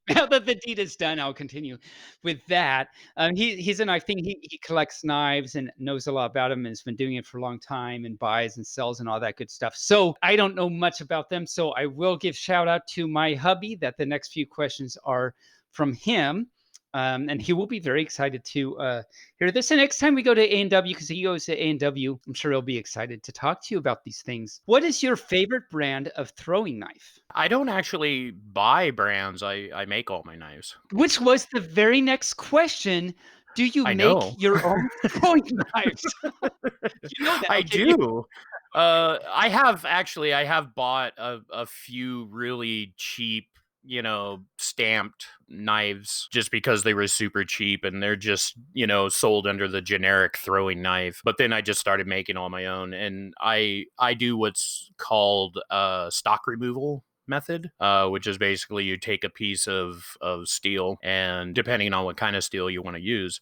now that the deed is done, I'll continue with that. He's a knife thing. He collects knives and knows a lot about them and has been doing it for a long time and buys and sells and all that good stuff. So I don't know much about them. So I will give shout out to my hubby that the next few questions are from him. And he will be very excited to hear this. And next time we go to A&W, because he goes to A&W, I'm sure he'll be excited to talk to you about these things. What is your favorite brand of throwing knife? I don't actually buy brands. I make all my knives. Which was the very next question. Do you I make know. your own throwing knives? You know that, I okay. do. I have bought a few really cheap, stamped knives just because they were super cheap and they're just, sold under the generic throwing knife. But then I just started making all my own, and I do what's called stock removal method, which is basically you take a piece of steel, and depending on what kind of steel you want to use,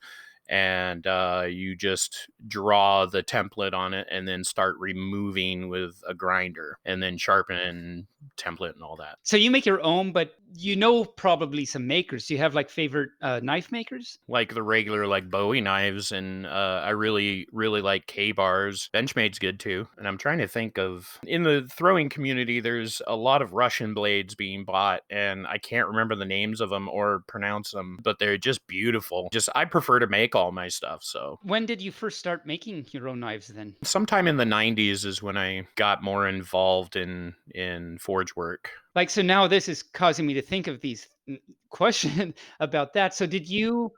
and you just draw the template on it and then start removing with a grinder and then sharpen and template and all that. So you make your own, but you know probably some makers. Do you have like favorite knife makers? Like the regular like Bowie knives, and I really like K-bars. Benchmade's good too. And I'm trying to think of, in the throwing community, there's a lot of Russian blades being bought, and I can't remember the names of them or pronounce them, but they're just beautiful. I prefer to make all my stuff. So When did you first start making your own knives then? sometime in the 90s is when I got more involved in forge work. Like, so now this is causing me to think of these question about that. So did you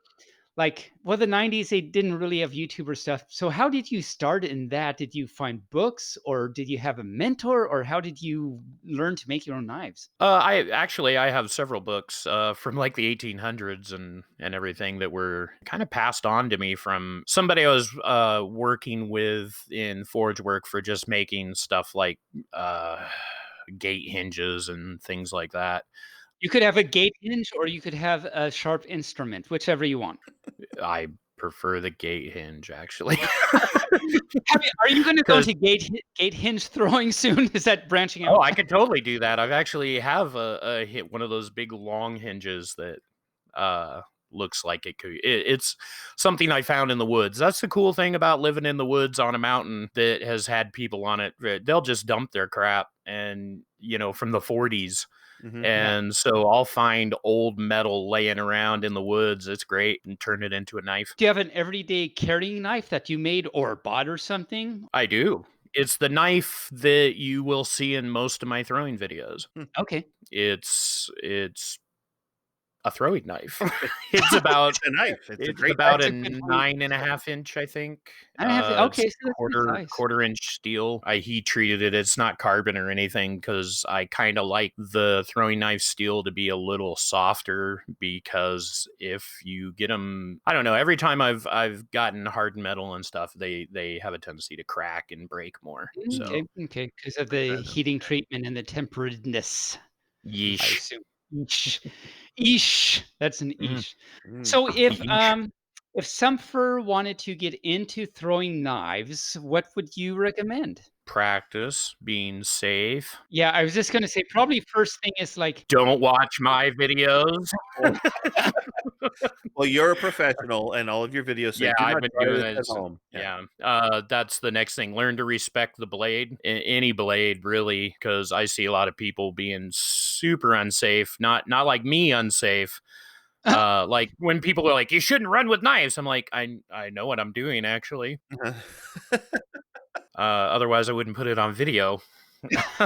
the 90s, they didn't really have YouTuber stuff. So how did you start in that? Did you find books or did you have a mentor or how did you learn to make your own knives? I have several books from like the 1800s and everything that were kind of passed on to me from somebody I was working with in forge work for just making stuff like gate hinges and things like that. You could have a gate hinge or you could have a sharp instrument, whichever you want. I prefer the gate hinge, actually. Are you going to go to gate hinge throwing soon? Is that branching out? Oh, I could totally do that. I've actually have a hit one of those big long hinges that looks like it could. It's something I found in the woods. That's the cool thing about living in the woods on a mountain that has had people on it. They'll just dump their crap and from the 40s. Mhm. And so I'll find old metal laying around in the woods. It's great, and turn it into a knife. Do you have an everyday carrying knife that you made or bought or something? I do. It's the knife that you will see in most of my throwing videos. Okay. It's a throwing knife. It's about It's a knife. It's a it's great about That's a a good point. 9.5 inch, I think. 9.5 okay, It's so that's pretty nice. quarter inch steel. I heat treated it. It's not carbon or anything because I kind of like the throwing knife steel to be a little softer, because if you get them, I don't know. Every time I've gotten hard metal and stuff, they have a tendency to crack and break more. So Okay, because of the heating treatment and the temperedness, I yeesh. assume. Eesh. Eesh. That's an Mm. eesh. Mm. So Yeesh. if some fur wanted to get into throwing knives, what would you recommend? Practice being safe. Yeah, I was just gonna say probably first thing is like Don't watch my videos. Well, you're a professional, and all of your videos say, Yeah, "Do I've not been try doing this at this. home." Yeah. That's the next thing. Learn to respect the blade, any blade, really, because I see a lot of people being super unsafe. Not like me unsafe. Like when people are like, "You shouldn't run with knives." I'm like, I know what I'm doing, actually. Otherwise, I wouldn't put it on video.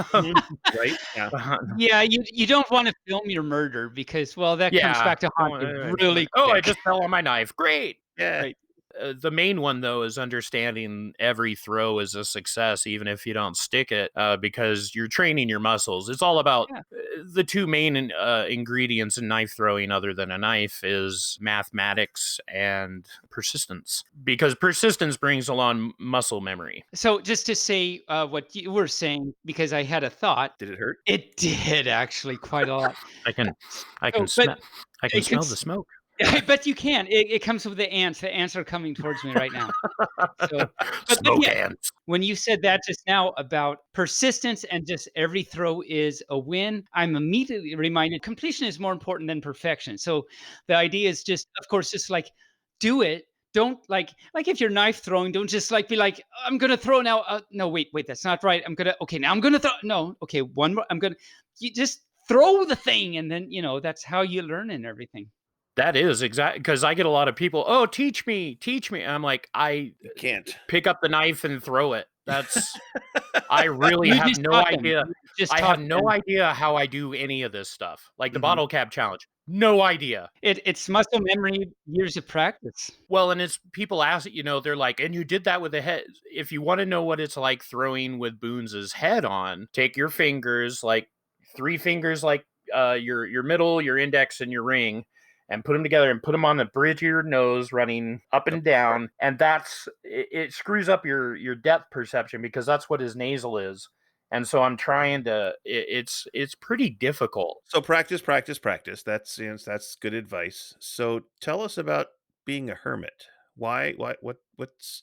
Right? Yeah. yeah, you don't wanna film your murder because, well, that comes Yeah. back to haunt you really Oh, I quick. just fell on my knife. Great. Yeah. Right. The main one, though, is understanding every throw is a success, even if you don't stick it, because you're training your muscles. It's all about Yeah. the two main ingredients in knife throwing, other than a knife, is mathematics and persistence, because persistence brings along muscle memory. So just to say, what you were saying, because I had a thought, Did it hurt? it did actually quite a lot. I can So, smell. I can I can smell the smoke. I bet you can. It comes with the ants. The ants are coming towards me right now. So, but Smoke yeah, ants. when you said that just now about persistence and just every throw is a win, I'm immediately reminded completion is more important than perfection. So the idea is just, of course, just like do it. Don't like if you're knife throwing, don't just like be like, I'm gonna throw now. No, wait, that's not right. Now I'm gonna throw. No, okay, one more. You just throw the thing, and then that's how you learn and everything. That is exactly because I get a lot of people. Oh, teach me, teach me. And I'm like, I Can't. pick up the knife and throw it. That's I really You have just no taught them. idea. You just I taught have no them. idea how I do any of this stuff. Like the Mhm. bottle cap challenge. No idea. It's muscle memory, years of practice. Well, and it's people ask, they're like, and you did that with the head. If you want to know what it's like throwing with Boones's head on, take your fingers, like 3 fingers, like your middle, your index, and your ring, and put them together and put them on the bridge of your nose, running up and down, and it screws up your depth perception because that's what his nasal is. And so I'm trying to. It's pretty difficult. So practice, practice, practice. That's good advice. So tell us about being a hermit. Why? What's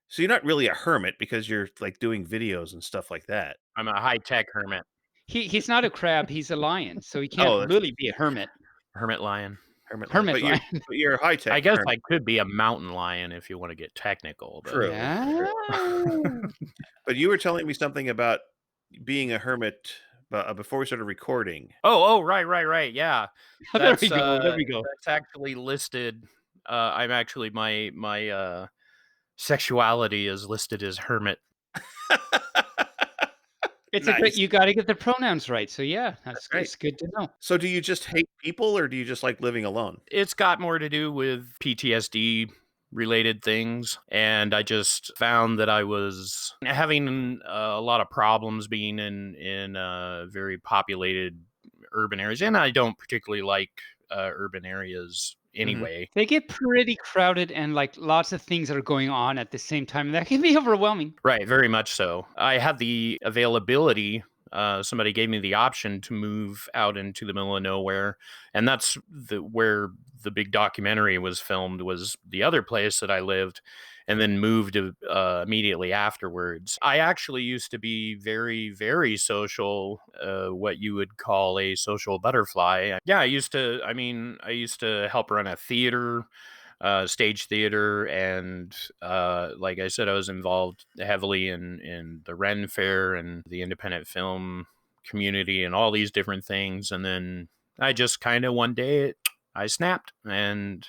so you're not really a hermit because you're like doing videos and stuff like that. I'm a high tech hermit, He's not a crab, he's a lion, so he can't Oh, that's really be a hermit. hermit lion. hermit lion. Hermit But you're lion. but you're a high tech I guess hermit. I could be a mountain lion if you want to get technical, but True. Yeah. But you were telling me something about being a hermit before we started recording. oh, right, yeah. There we That's go, there we go. that's actually listed. I'm actually my sexuality is listed as hermit. It's a great Nice. you gotta get the pronouns right, so yeah, That's great. it's good to know. So do you just hate people or do you just like living alone? It's got more to do with PTSD related things, and I just found that I was having a lot of problems being in very populated urban areas, and I don't particularly like urban areas anyway. They get pretty crowded and, like, lots of things are going on at the same time, and that can be overwhelming. Right, very much so. I had the availability. Somebody gave me the option to move out into the middle of nowhere, and that's where the big documentary was filmed. Was the other place that I lived, and then moved immediately afterwards. I actually used to be very, very social, what you would call a social butterfly. Yeah, I used to. I mean, I used to help run a theater, stage theater, and like I said, I was involved heavily in the Ren Fair and the independent film community and all these different things. And then I just kind of one day I snapped, and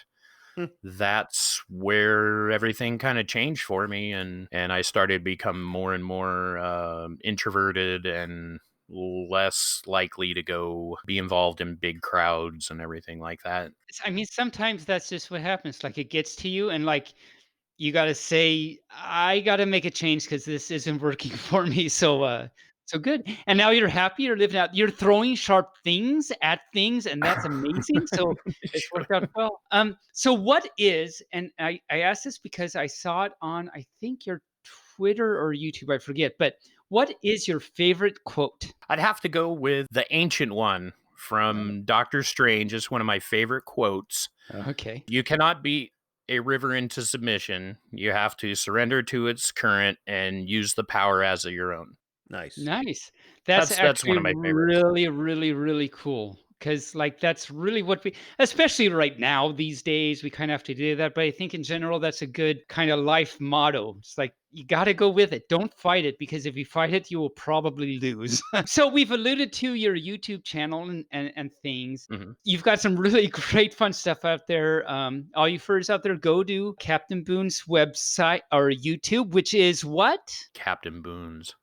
that's where everything kind of changed for me, and I started become more and more introverted and less likely to go be involved in big crowds and everything like that. I mean, sometimes that's just what happens, like, it gets to you and, like, you gotta say, "I gotta make a change because this isn't working for me," so good, and now you're happy, you're living out you're throwing sharp things at things, and that's amazing, so it's worked out well. So what is and I asked this because I saw it on, I think, your Twitter or YouTube, I forget, but what is your favorite quote? I'd have to go with the ancient one from Doctor Strange. It's one of my favorite quotes. Okay. You cannot beat a river into submission. You have to surrender to its current and use the power as of your own. Nice. Nice. That's That's one actually of my favorites. really, really, really cool. Because, like, that's really what we especially right now, these days, we kinda have to do that, but I think in general, that's a good kinda life motto. It's like, you gotta go with it. Don't fight it, because if you fight it, you will probably lose. So we've alluded to your YouTube channel and things. Mhm. You've got some really great fun stuff out there. All you furs out there, go to Captain Boone's website or YouTube, which is what? Captain Boones.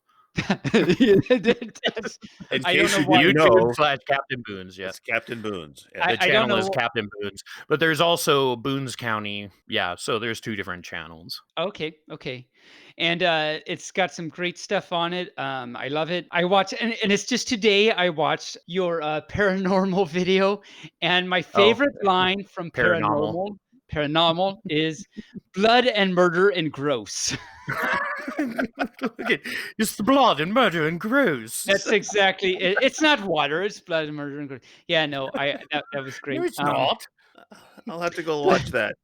That's In I don't case know you why. didn't know, YouTube/Captain Boones. Yeah. it's Captain Boones. Yeah. The I don't channel is know. Captain Boones, but there's also Boones County. Yeah, so there's 2 different channels. Okay. And, it's got some great stuff on it. I love it. I watch and it's just today I watched your, paranormal video, and my favorite line from Paranormal. paranormal is blood and murder and gross. Look at it's the blood and murder and gross. That's exactly it. It's not water, it's blood and murder and gross. Yeah, no, that was great. No, it's not. I'll have to go watch that.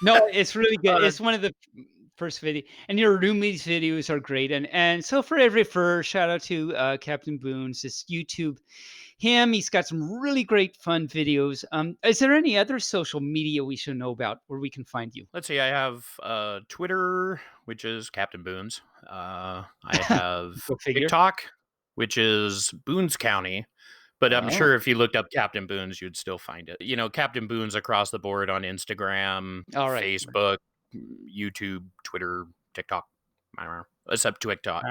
No, it's really good. that- It's one of the first video, and your Roomies videos are great. And so for every fur, shout out to Captain Boones, this YouTube. He's got some really great fun videos. Is there any other social media we should know about where we can find you? Let's see. I have Twitter, which is Captain Boones. I have Go figure. TikTok, which is Boones County. But I'm Oh. sure if you looked up Captain Boones, you'd still find it. You know, Captain Boones across the board on Instagram, All right. Facebook, YouTube, Twitter, TikTok. I don't know, except TikTok.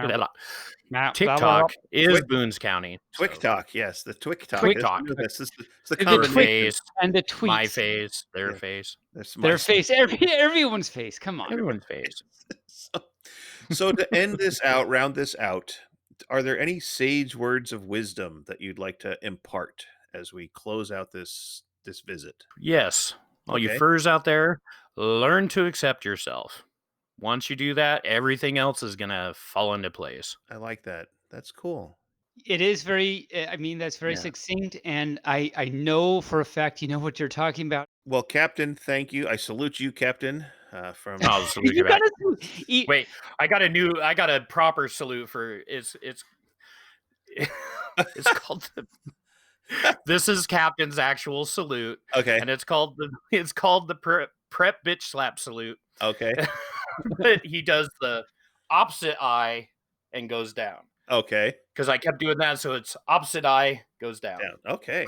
TikTok is Twic- Boones County. TwicTok, yes, the TwicTok. TwicTok. It's the The Our common Twic- name. face, and the tweets. my face, their Yeah. face, That's Their my- face, everyone's face. Come on. everyone's face. So to end this out, round this out, are there any sage words of wisdom that you'd like to impart as we close out this visit? Yes. All you Okay. furs out there, learn to accept yourself. Once you do that, everything else is going to fall into place. I like that. That's cool. It is very, I mean, that's very Yeah. succinct. And I know for a fact you know what you're talking about. Well, Captain, thank you. I salute you, Captain. From I'll salute you back. eat. Wait, I got a proper salute for it's called this is Captain's actual salute, okay, and it's called the prep bitch slap salute. okay, But he does the opposite eye and goes down. okay. Because I kept doing that, so it's opposite eye goes down. Down. Okay,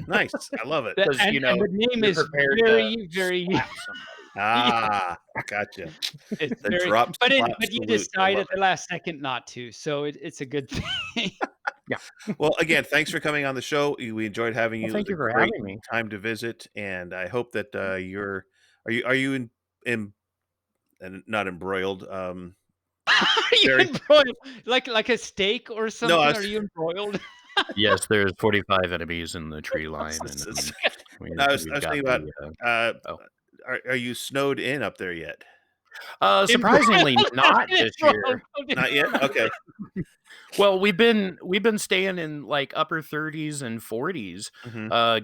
nice. I love it. Because, And, you know, and the name you're is prepared to very, very. slap somebody. Ah, gotcha. It's The very drop but slap you salute. I decide love at the last second not to, so it's a good thing. Well, again, thanks for coming on the show. We enjoyed having you. Well, thank It you was a for great having me. time to visit, and I hope that are you in and not embroiled. Are you Very- embroiled like a steak or something? I was- Are you embroiled? Yes, there's 45 enemies in the tree line. And No, I was thinking about. Oh. Are you snowed in up there yet? Surprisingly not this year. Not yet. Okay. Well, we've been staying in like upper 30s and 40s. Mhm.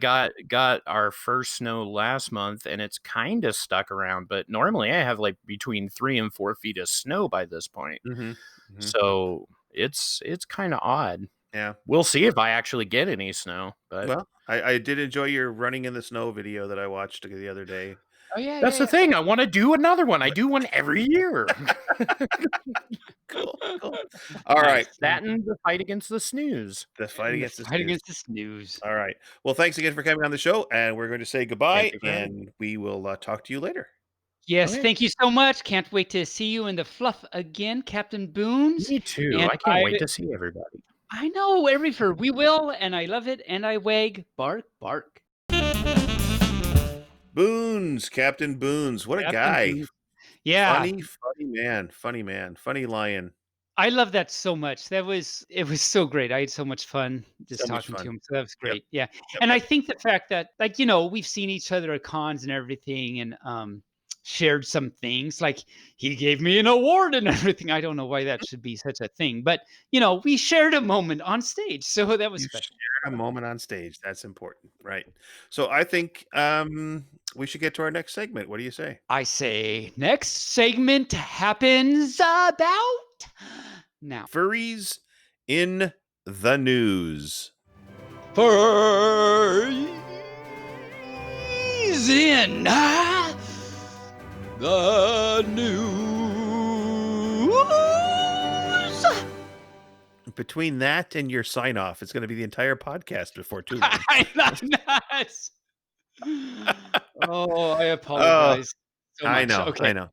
Got our first snow last month, and it's kind of stuck around. But normally, I have like between 3 and 4 feet of snow by this point. Mhm. Mhm. So it's kind of odd. Yeah. We'll see if I actually get any snow. But Well, I did enjoy your running in the snow video that I watched the other day. Oh yeah, that's the thing. I want to do another one. I do one every year. Cool. All right. That and the fight against the snooze. The fight against the fight snooze. against the snooze. All right. Well, thanks again for coming on the show, and we're going to say goodbye, Thank you for having and we will talk to you later. Yes, Okay. thank you so much. Can't wait to see you in the fluff again, Captain Boones. Me too. And I can't wait to see everybody. I know every fur. We will, and I love it, and I wag. Bark, bark. Boones, Captain Boones. What a Captain guy. Boones. Yeah, Funny man. Funny lion. I love that so much. It was so great. I had so much fun just So much talking to fun. him. So that was great. Yeah. Yep. And I think the fact that, like, we've seen each other at cons and everything, and shared some things. Like, he gave me an award and everything. I don't know why that should be such a thing, but we shared a moment on stage. So that was You special. shared a moment on stage. That's important, right? So I think we should get to our next segment. What do you say? I say next segment happens about now. Furries in the news. Furries in the news. Between that and your sign off, it's going to be the entire podcast before too long. Nice. Oh, I apologize. So I much. know. Okay. I know.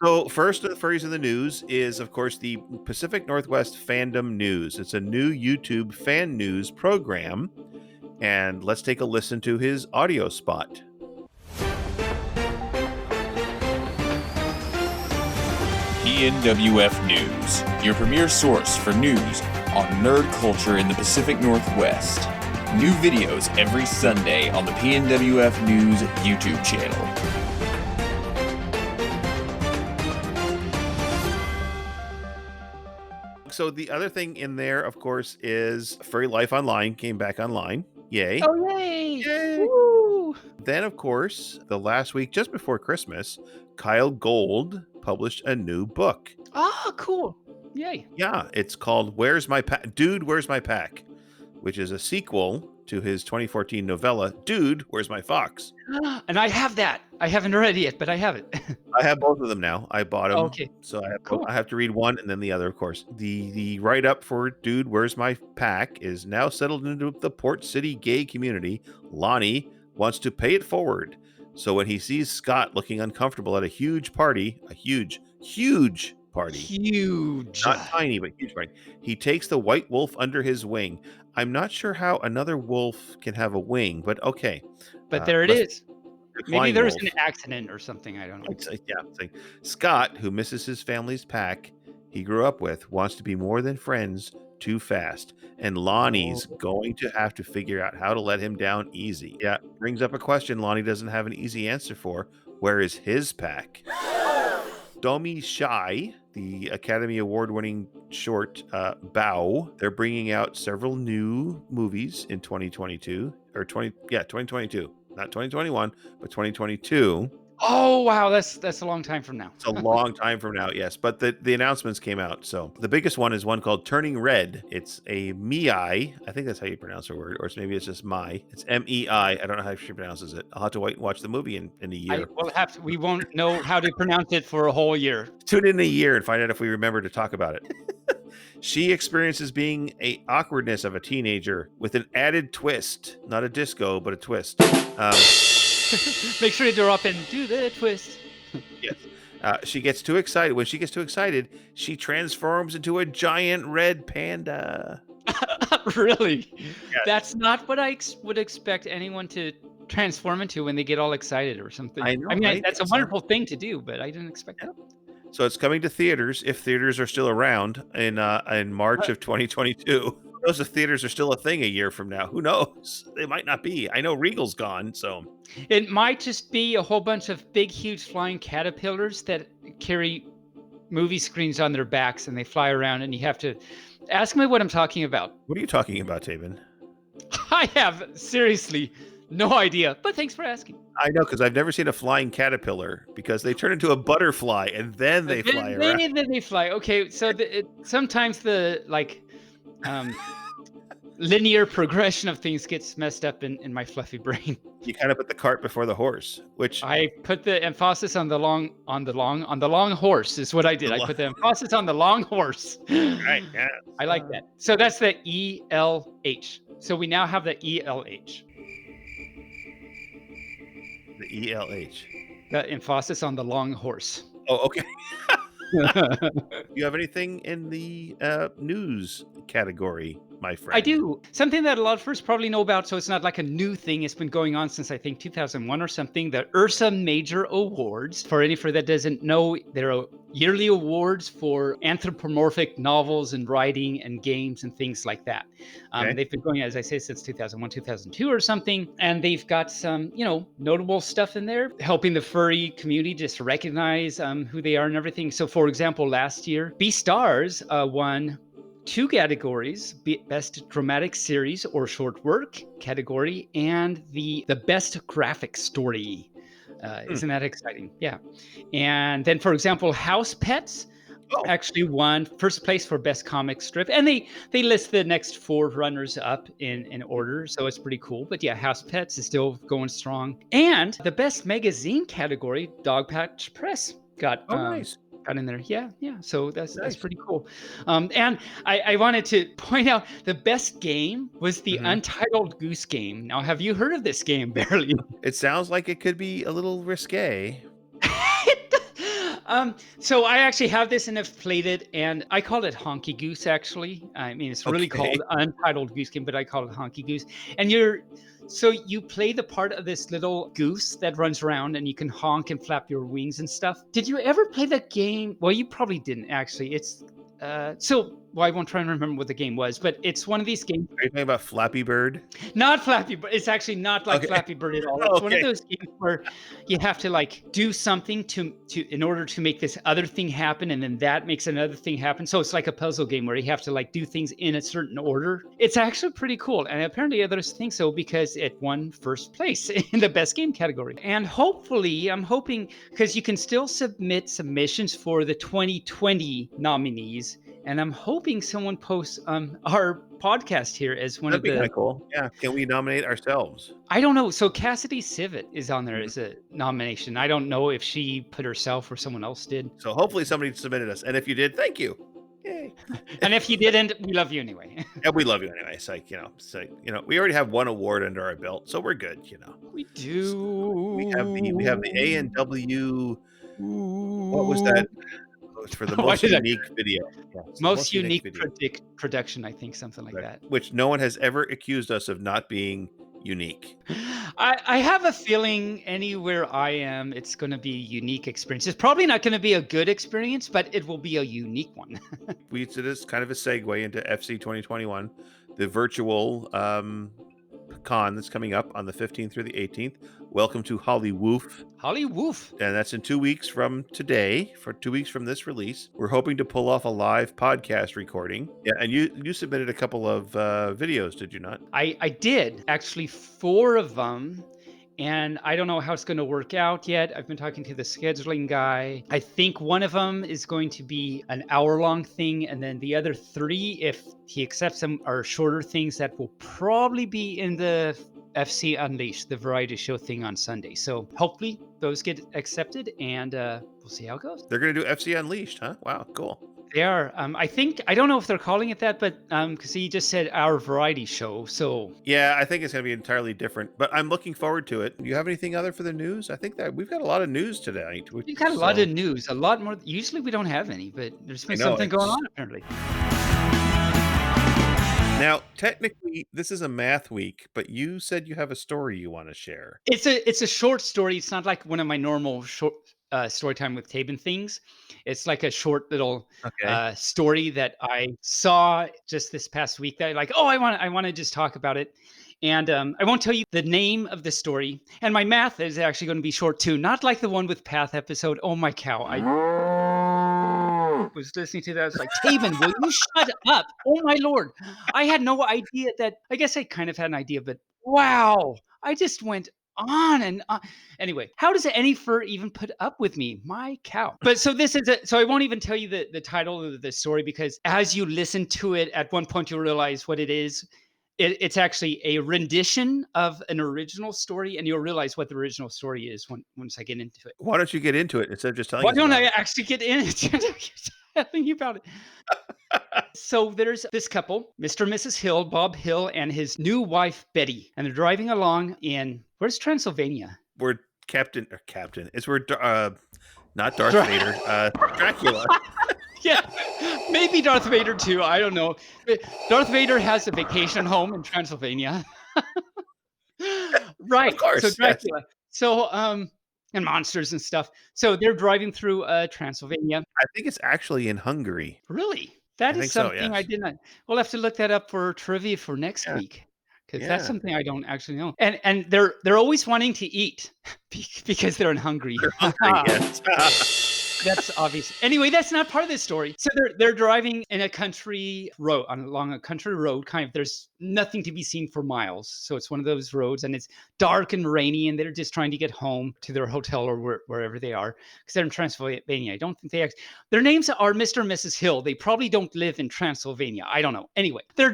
So first of the Furries in the News is, of course, the Pacific Northwest Fandom News. It's a new YouTube fan news program. And let's take a listen to his audio spot. PNWF News, your premier source for news on nerd culture in the Pacific Northwest. New videos every Sunday on the PNWF News YouTube channel. So the other thing in there, of course, is Furry Life Online came back online. Yay. Oh, yay. Yay. Woo. Then, of course, the last week, just before Christmas, Kyle Gold published a new book. Oh, cool. Yay. Yeah, it's called Where's My Pack? Dude, Where's My Pack? Which is a sequel to his 2014 novella, Dude, Where's My Fox? And I have that. I haven't read it yet, but I have it. I have both of them now. I bought them. Okay. So I have, Cool. I have to read one and then the other, of course. The write-up for Dude, Where's My Pack is now settled into the Port City gay community. Lonnie wants to pay it forward. So when he sees Scott looking uncomfortable at a huge party, a huge party, Huge. not tiny, but huge party, he takes the white wolf under his wing. I'm not sure how another wolf can have a wing, but okay. But there it let's- is. the Maybe flying there was wolf. an accident or something. I don't know. It's like Scott, who misses his family's pack he grew up with, wants to be more than friends too fast. And Lonnie's going to have to figure out how to let him down easy. Yeah, brings up a question Lonnie doesn't have an easy answer for. Where is his pack? Domi Shy, the Academy Award-winning short Bow, they're bringing out several new movies in 2022 or 2022, not 2021, but 2022. Oh wow, that's a long time from now. It's a long time from now, yes. But the announcements came out. So the biggest one is one called Turning Red. It's a Mei. I think that's how you pronounce her word, or maybe it's just Mai. It's Mei. I don't know how she pronounces it. I'll have to wait and watch the movie in a year. We won't know how to pronounce it for a whole year. Tune in a year and find out if we remember to talk about it. She experiences being a awkwardness of a teenager with an added twist, not a disco, but a twist. Make sure to drop in, do the twist. Yes. She gets too excited. When she gets too excited, she transforms into a giant red panda. Really? Yes. That's not what I would expect anyone to transform into when they get all excited or something. I know, I mean, right? that's a It's wonderful thing to do, but I didn't expect that. So it's coming to theaters, if theaters are still around, in March of 2022. Who knows if theaters are still a thing a year from now? Who knows? They might not be. I know Regal's gone, so It might just be a whole bunch of big, huge flying caterpillars that carry movie screens on their backs and they fly around, and you have to ask me what I'm talking about. what are you talking about, Taebyn? I have seriously no idea, but thanks for asking. I know, because I've never seen a flying caterpillar, because they turn into a butterfly and then they fly around. Then they fly. Okay, so sometimes the linear progression of things gets messed up in my fluffy brain. You kind of put the cart before the horse, which I put the emphasis on the long horse is what I did. I put the emphasis on the long horse. right, yeah. I like that. So that's the ELH. So we now have the ELH. The ELH. The emphasis on the long horse. Oh, okay. You have anything in the news category, my friend? I do. Something that a lot of us probably know about, so it's not like a new thing. It's been going on since I think 2001 or something. The Ursa Major Awards. For that doesn't know, there are yearly awards for anthropomorphic novels and writing and games and things like that. Okay. They've been going, as I say, since 2001, 2002 or something. And they've got some, notable stuff in there, helping the furry community just recognize who they are and everything. So, for example, last year, Beastars won 2 categories: Best Dramatic Series or Short Work category, and the Best Graphic Story. Isn't that exciting? Yeah. And then, for example, House Pets actually won first place for Best Comic Strip. And they list the next 4 runners up in order, so it's pretty cool. But yeah, House Pets is still going strong. And the Best Magazine category, Dogpatch Press got nice. got in there. Yeah. So that's pretty cool. And I wanted to point out the best game was the Untitled Goose Game. Now, have you heard of this game, Barely? It sounds like it could be a little risque. So I actually have this and have played it, and I call it Honky Goose, actually. I mean, it's really called Untitled Goose Game, but I call it Honky Goose. And you play the part of this little goose that runs around, and you can honk and flap your wings and stuff. Did you ever play that game? Well, you probably didn't, actually. It's so well, I won't try and remember what the game was, but it's one of these games. Are you talking about Flappy Bird? Not Flappy Bird. It's actually not like Okay. Flappy Bird at all. It's one of Okay. those games where you have to like do something to in order to make this other thing happen, and then that makes another thing happen. So it's like a puzzle game where you have to like do things in a certain order. It's actually pretty cool, and apparently others think so because it won first place in the best game category. And hopefully, I'm hoping, because you can still submit submissions for the 2020 nominees, and I'm hoping someone posts our podcast here as one That'd of be the. kind of cool. Yeah. Can we nominate ourselves? I don't know. So Cassidy Civet is on there as a nomination. I don't know if she put herself or someone else did. So hopefully somebody submitted us. And if you did, thank you. Yay. And if you didn't, we love you anyway. And we love you anyway. It's like, we already have one award under our belt, so we're good, We do. We have the A&W. What was that? Oh, it's for the Why most did I- unique video. Yeah, it's the Most unique video, production, I think, something like that. which no one has ever accused us of not being unique. I have a feeling anywhere I am, it's going to be a unique experience. It's probably not going to be a good experience, but it will be a unique one. We did this kind of a segue into FC 2021, the virtual con that's coming up on the 15th through the 18th. Welcome to Hollywood. Holly Woof. And that's in 2 weeks from today, for 2 weeks from this release. We're hoping to pull off a live podcast recording. Yeah, and you submitted a couple of videos, did you not? I did, actually, 4 of them. And I don't know how it's going to work out yet. I've been talking to the scheduling guy. I think one of them is going to be an hour-long thing, and then the other 3, if he accepts them, are shorter things that will probably be in the FC Unleashed, the variety show thing on Sunday. So hopefully those get accepted, and we'll see how it goes. They're going to do FC Unleashed, huh? Wow, cool. They are. I don't know if they're calling it that, but because he just said our variety show. So Yeah, I think it's going to be entirely different, but I'm looking forward to it. Do you have anything other for the news? I think that we've got a lot of news today. we've got a lot of news, a lot more. Usually we don't have any, but there's been I know, something going it's- on apparently. Now, technically, this is a math week, but you said you have a story you want to share. It's a short story. It's not like one of my normal short story time with Taebyn things. It's like a short little Okay. story that I saw just this past week that I want to just talk about it. And I won't tell you the name of the story. And my math is actually going to be short too, not like the one with Path episode. Oh my cow! I was listening to that. I was like, Taebyn, will you shut up? Oh my lord! I had no idea that. I guess I kind of had an idea, but wow! I just went on and on. Anyway, how does any fur even put up with me? My cow. But so this is so I won't even tell you the title of the story, because as you listen to it, at one point you'll realize what it is. It's actually a rendition of an original story, and you'll realize what the original story is once I get into it. Why don't you get into it instead of just telling Why us don't about I it? actually get into it? Telling you about it. So there's this couple, Mr. and Mrs. Hill, Bob Hill, and his new wife, Betty. And they're driving along in, where's Transylvania? We're Captain. It's where not Darth Vader, Dracula. Yeah, maybe Darth Vader too. I don't know. But Darth Vader has a vacation home in Transylvania. Right. Of course, So yes. Dracula. So, and monsters and stuff. So they're driving through Transylvania. I think it's actually in Hungary. Really? That I is think so, something I yes. did not. We'll have to look that up for trivia for next Yeah. week, because that's Yeah. something I don't actually know. And they're always wanting to eat because they're in Hungary. Hungary, yes. That's obvious. Anyway, that's not part of this story. So they're driving in a country road, along a country road. Kind of, there's nothing to be seen for miles. So it's one of those roads, and it's dark and rainy, and they're just trying to get home to their hotel or wherever they are, because they're in Transylvania. I don't think their names are Mr. and Mrs. Hill. They probably don't live in Transylvania. I don't know. Anyway, they're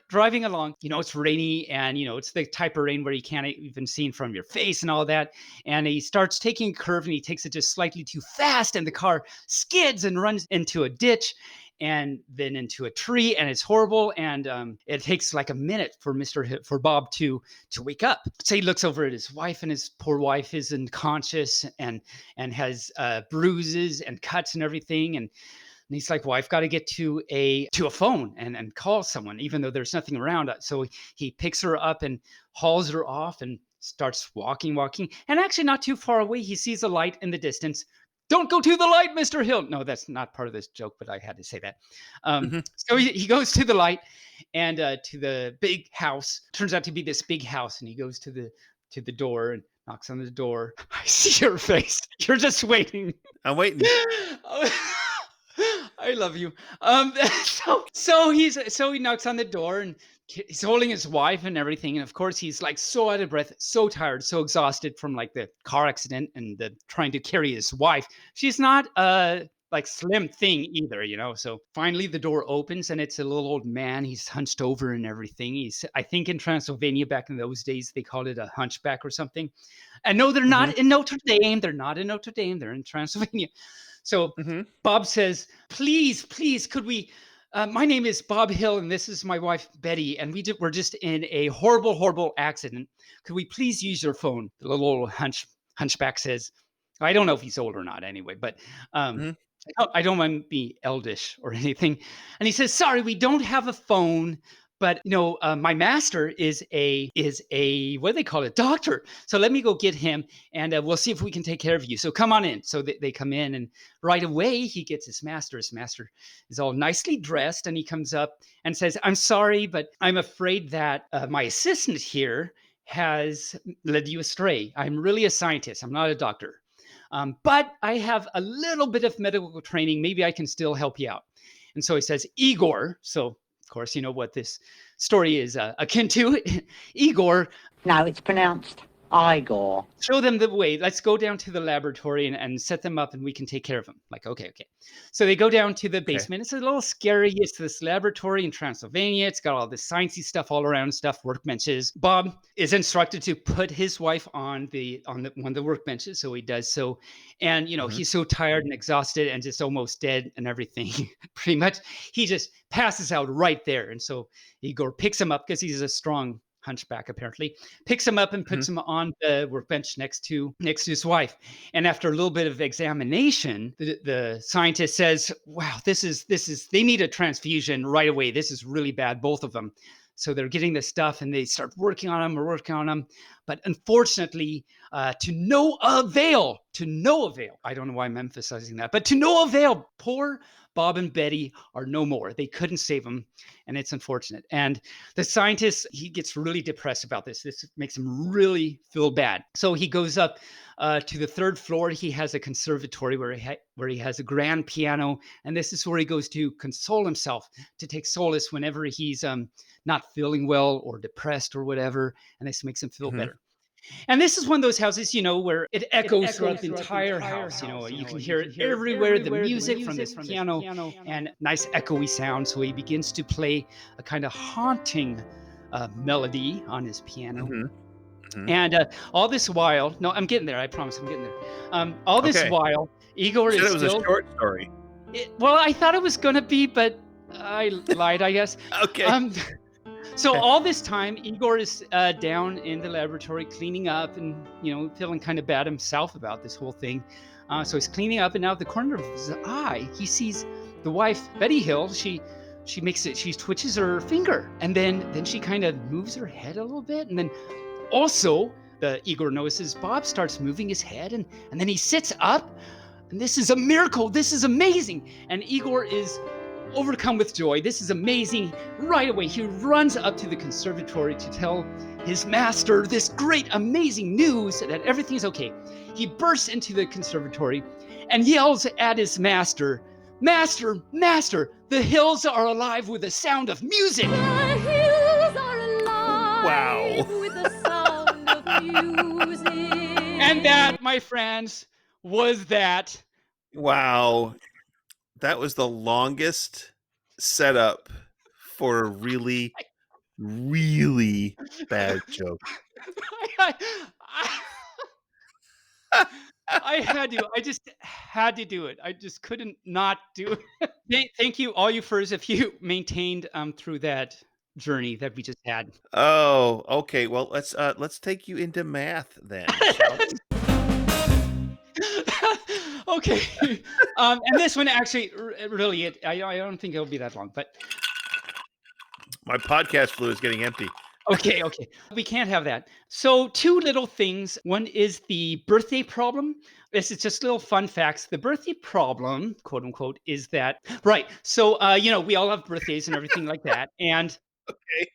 driving along. It's rainy, and it's the type of rain where you can't even see from your face and all that. And he starts taking a curve, and he takes it just slightly too fast, and the car skids and runs into a ditch and then into a tree, and it's horrible. And it takes like a minute for for Bob to wake up. So he looks over at his wife, and his poor wife is unconscious and has bruises and cuts and everything. And he's like, well, I've got to get to a phone and call someone, even though there's nothing around. So he picks her up and hauls her off and starts walking. And actually not too far away, he sees a light in the distance, Don't go to the light, Mr. Hill. No, that's not part of this joke, but I had to say that. So he goes to the light and to the big house. Turns out to be this big house, and he goes to the door and knocks on the door. I see your face. You're just waiting. I'm waiting. I love you. So he knocks on the door and he's holding his wife and everything, and of course he's like so out of breath, so tired, so exhausted from like the car accident and trying to carry his wife. She's not like slim thing either, So finally the door opens and it's a little old man. He's hunched over and everything. I think in Transylvania back in those days they called it a hunchback or something. And no, they're not in Notre Dame. They're not in Notre Dame. They're in Transylvania. So Bob says, please, could we, my name is Bob Hill and this is my wife, Betty. And we're just in a horrible, horrible accident. Could we please use your phone? The little old hunchback says, I don't know if he's old or not anyway, but I don't want to be eldish or anything. And he says, sorry, we don't have a phone. But my master is a what do they call it, doctor. So let me go get him, and we'll see if we can take care of you. So come on in. So they come in, and right away he gets his master. His master is all nicely dressed, and he comes up and says, "I'm sorry, but I'm afraid that my assistant here has led you astray. I'm really a scientist. I'm not a doctor, but I have a little bit of medical training. Maybe I can still help you out." And so he says, "Igor." So of course, you know what this story is akin to. Igor. No, it's pronounced Igor. Show them the way. Let's go down to the laboratory and set them up and we can take care of them. Like, okay. So they go down to the basement. It's a little scary. It's this laboratory in Transylvania. It's got all this sciencey stuff all around, workbenches. Bob is instructed to put his wife on one of the workbenches. So he does so. And, he's so tired and exhausted and just almost dead and everything. Pretty much, he just passes out right there. And so Igor picks him up because he's a strong hunchback, apparently, picks him up and puts him on the workbench next to his wife. And after a little bit of examination, the scientist says, wow, this is they need a transfusion right away. This is really bad, both of them. So they're getting this stuff and they start working on them. But unfortunately, to no avail. I don't know why I'm emphasizing that, but to no avail. Poor Bob and Betty are no more. They couldn't save them, and it's unfortunate. And the scientist, he gets really depressed about this. This makes him really feel bad. So he goes up to the third floor. He has a conservatory where he has a grand piano, and this is where he goes to console himself, to take solace whenever he's not feeling well or depressed or whatever, and this makes him feel better. And this is one of those houses, where it echoes throughout the entire house. You can hear it everywhere, the music from this piano and nice echoey sound. So he begins to play a kind of haunting melody on his piano. And all this while, no, I'm getting there. I promise I'm getting there. All this while, Igor is still... It was a short story. Well, I thought it was going to be, but I lied, I guess. Okay. So all this time, Igor is down in the laboratory cleaning up and, feeling kind of bad himself about this whole thing. So he's cleaning up, and out of the corner of his eye, he sees the wife, Betty Hill. She twitches her finger, and then she kind of moves her head a little bit. And then also Igor notices Bob starts moving his head, and then he sits up, and this is a miracle. This is amazing. And Igor is overcome with joy. This is amazing. Right away, he runs up to the conservatory to tell his master this great, amazing news that everything's okay. He bursts into the conservatory and yells at his master, "Master, master, the hills are alive with the sound of music." The hills are alive Wow. with the sound of music. And that, my friends, was that. Wow. That was the longest setup for a really, really bad joke. I had to. I just had to do it. I just couldn't not do it. Thank you, all you furs, if you maintained through that journey that we just had. Oh, okay. Well, let's take you into math then. shall we? Okay. And this one actually, really, I don't think it'll be that long, but My podcast flu is getting empty. Okay, okay. We can't have that. So, two little things. One is the birthday problem. This is just little fun facts. The birthday problem, quote unquote, is that right. So, we all have birthdays and everything like that, and Okay.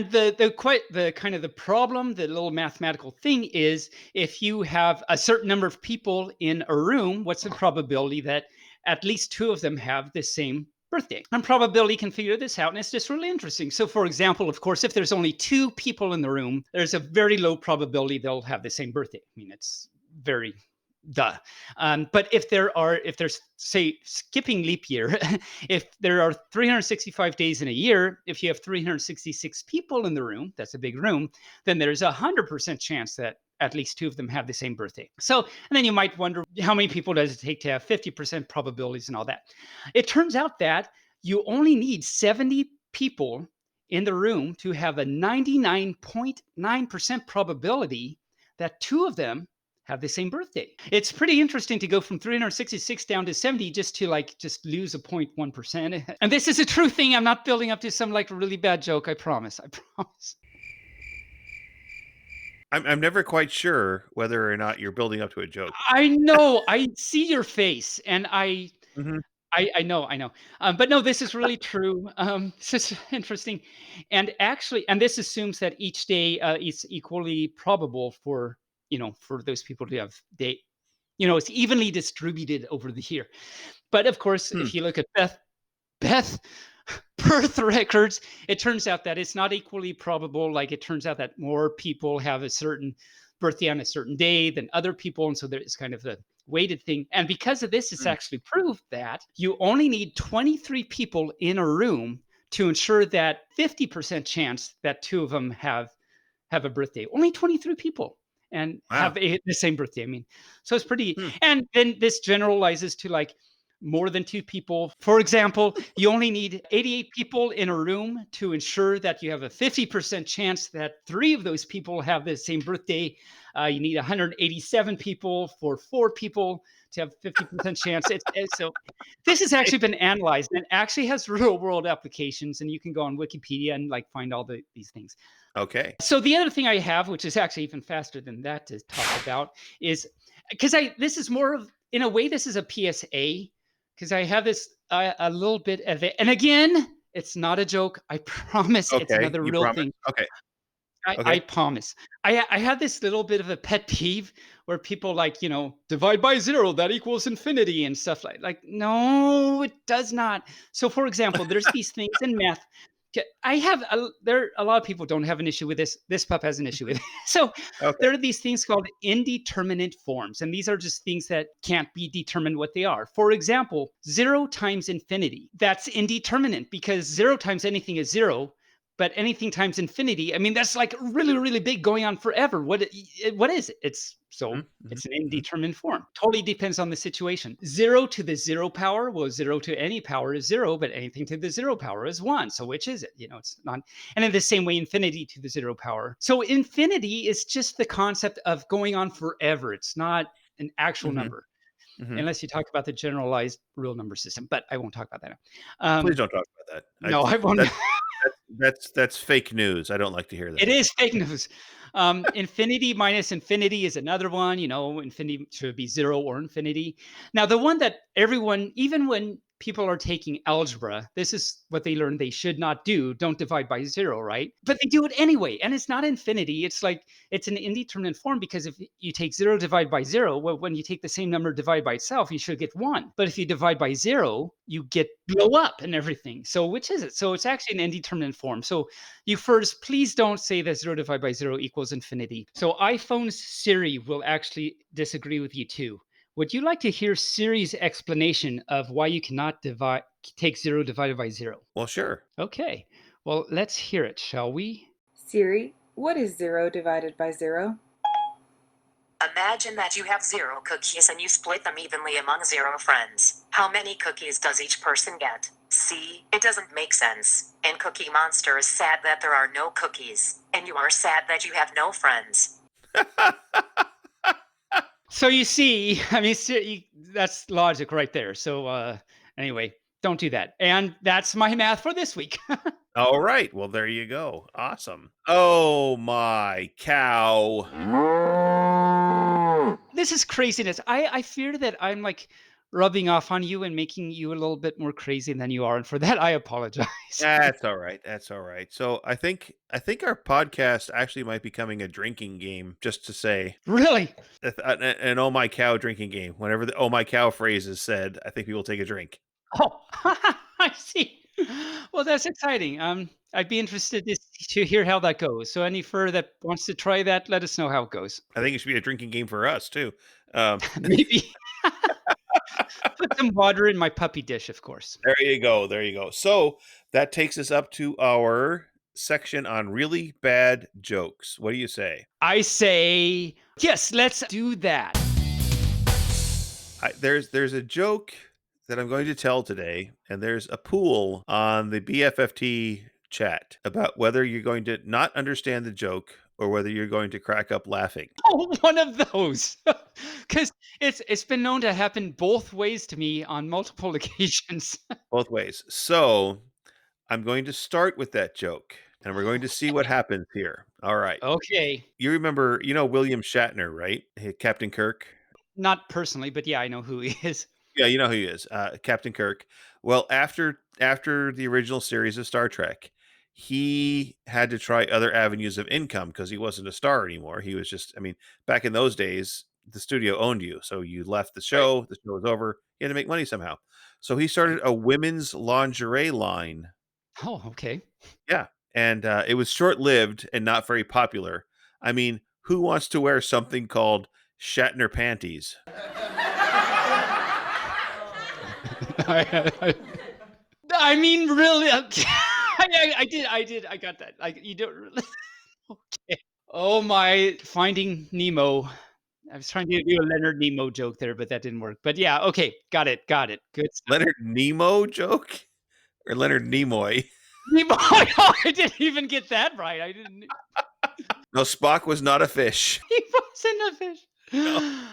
the kind of the problem, the little mathematical thing is if you have a certain number of people in a room, what's the probability that at least two of them have the same birthday? And probability can figure this out, and it's just really interesting. So, for example, of course, if there's only two people in the room, there's a very low probability they'll have the same birthday. I mean, it's very duh. But if there's say skipping leap year, if there are 365 days in a year, if you have 366 people in the room, that's a big room, then there's 100% chance that at least two of them have the same birthday. So, and then you might wonder how many people does it take to have 50% probabilities and all that. It turns out that you only need 70 people in the room to have a 99.9% probability that two of them have the same birthday. It's pretty interesting to go from 366 down to 70 just to just lose a 0.1%. And this is a true thing. I'm not building up to some really bad joke. I promise. I promise. I'm never quite sure whether or not you're building up to a joke. I know. I see your face, and Mhm. I know. But no, this is really true. This is interesting, and actually, and this assumes that each day is equally probable for for those people to have day. It's evenly distributed over the year. But of course, Hmm. if you look at Beth birth records, it turns out that it's not equally probable. Like it turns out that more people have a certain birthday on a certain day than other people, and so there is kind of a weighted thing. And because of this, it's Hmm. actually proved that you only need 23 people in a room to ensure that 50% chance that two of them have a birthday. Only 23 people and Wow. have the same birthday. I mean, so it's pretty. Hmm. And then this generalizes to more than two people. For example, you only need 88 people in a room to ensure that you have a 50% chance that three of those people have the same birthday. You need 187 people for four people to have 50% chance. So this has actually been analyzed and actually has real world applications. And you can go on Wikipedia and find all these things. Okay. So the other thing I have, which is actually even faster than that to talk about, is because this is more of, in a way, this is a PSA, because I have this a little bit of it. And again, it's not a joke. I promise it's Okay. another You real promise? thing. Okay. I Okay. promise. I have this little bit of a pet peeve where people divide by zero, that equals infinity and stuff no, it does not. So for example, there's these things in math. I have a lot of people don't have an issue with this. This pup has an issue with it. So Okay. there are these things called indeterminate forms, and these are just things that can't be determined what they are. For example, 0 times infinity. That's indeterminate because 0 times anything is 0. But anything times infinity, I mean, that's really, really big going on forever. What is it? It's Mhm, mhm, an mhm. indeterminate form. Totally depends on the situation. 0 to the 0 power, well, 0 to any power is 0, but anything to the 0 power is 1. So which is it? It's not. And in the same way, infinity to the 0 power. So infinity is just the concept of going on forever. It's not an actual Mhm, number, mhm. unless you talk about the generalized real number system. But I won't talk about that now. Please don't talk about that. No, I won't. That's fake news. I don't like to hear It that. is fake news. Infinity minus infinity is another one. Infinity should be 0 or infinity. Now, the one that everyone, even when people are taking algebra, this is what they learn they should not do. Don't divide by 0, right? But they do it anyway. And it's not infinity. It's an indeterminate form because if you take 0 divided by 0, well, when you take the same number divided by itself, you should get 1. But if you divide by 0, you get blow up and everything. So which is it? So it's actually an indeterminate form. So you first, please don't say that 0 divided by 0 equals infinity. So iPhone's Siri will actually disagree with you too. Would you like to hear Siri's explanation of why you cannot take 0 divided by 0? Well, sure. Okay. Well, let's hear it, shall we? Siri, what is 0 divided by 0? Imagine that you have 0 cookies and you split them evenly among 0 friends. How many cookies does each person get? See, it doesn't make sense. And Cookie Monster is sad that there are no cookies. And you are sad that you have no friends. So you see, I mean, that's logic right there. So anyway, Don't do that. And that's my math for this week. All right. Well, there you go. Awesome. Oh my cow. This is craziness. I fear that I'm like rubbing off on you and making you a little bit more crazy than you are. And for that, I apologize. That's all right. That's all right. So I think our podcast actually might be becoming a drinking game, just to say. Really? An oh my cow drinking game. Whenever the oh my cow phrase is said, I think people take a drink. Oh, I see. Well, that's exciting. I'd be interested to hear how that goes. So any fur that wants to try that, let us know how it goes. I think it should be a drinking game for us too. Maybe put some water in my puppy dish, of course. There you go. There you go. So that takes us up to our section on really bad jokes. What do you say? I say yes. Let's do that. There's a joke that I'm going to tell today, and there's a pool on the BFFT chat about whether you're going to not understand the joke or whether you're going to crack up laughing. Oh, one of those. Because it's been known to happen both ways to me on multiple occasions. Both ways. So I'm going to start with that joke, and we're going to see what happens here. All right. Okay. You remember, William Shatner, right? Captain Kirk. Not personally, but yeah, I know who he is. Yeah, you know who he is, Captain Kirk. Well, after the original series of Star Trek, he had to try other avenues of income because he wasn't a star anymore. He was just, back in those days, the studio owned you. So you left the show, the show was over, you had to make money somehow. So he started a women's lingerie line. Oh, okay. Yeah. And it was short-lived and not very popular. Who wants to wear something called Shatner panties? Really, I got that. Like, you don't really. Okay. Oh my, Finding Nemo. I was trying to do a Leonard Nemo joke there, but that didn't work. But yeah, okay, got it. Good stuff. Leonard Nemo joke or Leonard Nimoy? Nemo. I didn't even get that right. I didn't. No, Spock was not a fish. He wasn't a fish. No.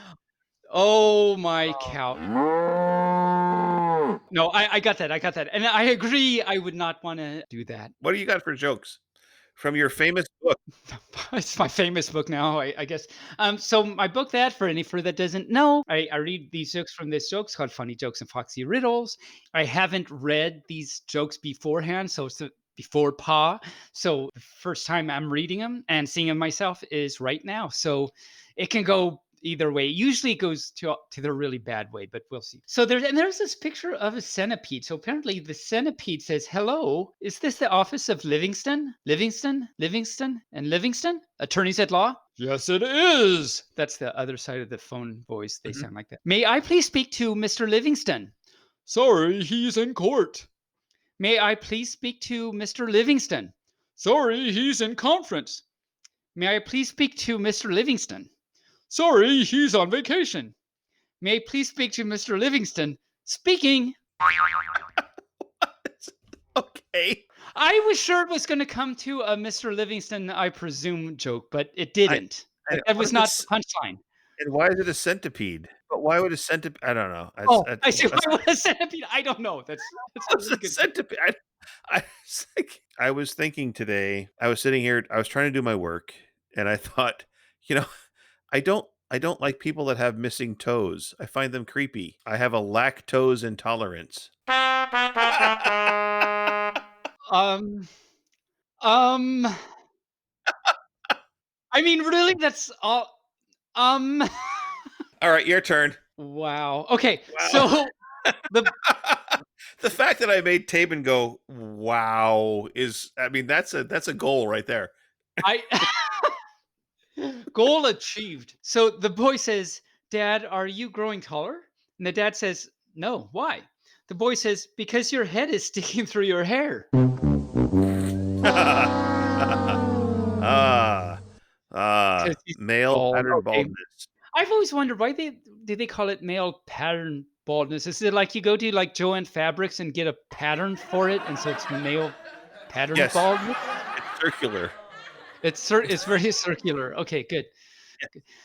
Oh my cow. No, I got that. And I agree, I would not want to do that. What do you got for jokes from your famous book? It's my famous book now, I guess. So my book for any fur that doesn't know, I read these jokes from this jokes called Funny Jokes and Foxy Riddles. I haven't read these jokes beforehand, so it's before Pa. So the first time I'm reading them and seeing them myself is right now. So it can go either way. Usually it goes to the really bad way, but we'll see. So there's this picture of a centipede. So apparently the centipede says, "Hello, is this the office of Livingston? Livingston? And Livingston? Attorneys at law?" "Yes, it is." That's the other side of the phone voice. They sound like that. "May I please speak to Mr. Livingston?" "Sorry, he's in court." "May I please speak to Mr. Livingston?" "Sorry, he's in conference." "May I please speak to Mr. Livingston?" "Sorry, he's on vacation." "May I please speak to Mr. Livingston?" "Speaking." Okay. I was sure it was going to come to a Mr. Livingston, I presume, joke, but it didn't. That was not the punchline. And why is it a centipede? But why would a centipede? I don't know. I see. Why would a centipede? I don't know. That's a really good centipede. I was thinking today. I was sitting here. I was trying to do my work, and I thought, I don't like people that have missing toes. I find them creepy. I have a lactose intolerance. Really, that's all. All right, your turn. Wow. Okay. Wow. So the fact that I made Taebyn go, wow, is, that's a goal right there. Goal achieved. So the boy says, "Dad, are you growing taller?" And the dad says, "No. Why?" The boy says, "Because your head is sticking through your hair." Male pattern baldness. I've always wondered why they call it male pattern baldness. Is it like you go to like Joann Fabrics and get a pattern for it, and so it's male pattern baldness? It's circular. It's very circular. Okay, good.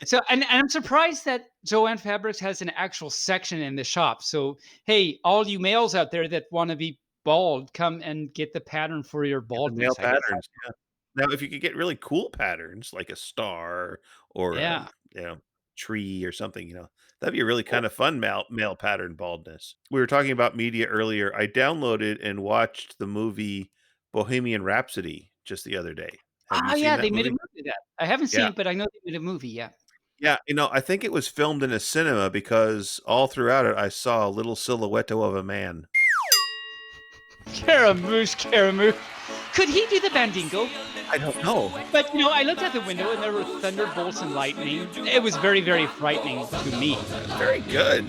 So, and I'm surprised that Joanne Fabrics has an actual section in the shop. So, hey, all you males out there that want to be bald, come and get the pattern for your The male baldness. I guess. patterns. Yeah. Now, if you could get really cool patterns like a star or Yeah. tree or something, that'd be a really kind of fun male pattern baldness. We were talking about media earlier. I downloaded and watched the movie Bohemian Rhapsody just the other day. Have you Oh, seen yeah, that they made a movie? movie of that. I haven't seen Yeah. it, but I know they made a movie. Yeah. Yeah, I think it was filmed in a cinema because all throughout it I saw a little silhouette of a man. Scaramouche. Could he do the Bandingo? I don't know. But I looked out the window and there were thunderbolts and lightning. It was very, very frightening to me. Very good.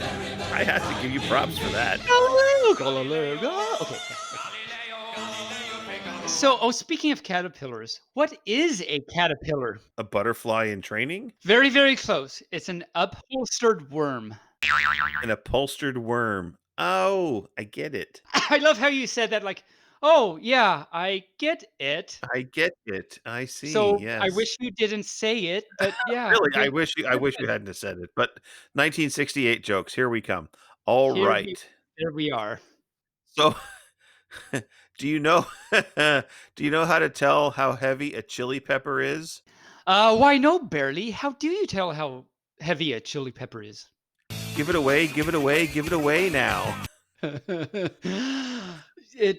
I have to give you props for that. Okay. So, speaking of caterpillars, what is a caterpillar? A butterfly in training? Very, very close. It's an upholstered worm. An upholstered worm. Oh, I get it. I love how you said that, like, oh, yeah, I get it. I get it. I see. So Yes. I wish you didn't say it, but yeah. Really, I good. wish you hadn't have said it. But 1968 jokes. Here we come. All Here right. There we are. So, do you know how to tell how heavy a chili pepper is? Why no, barely. How do you tell how heavy a chili pepper is? Give it away, give it away, give it away now.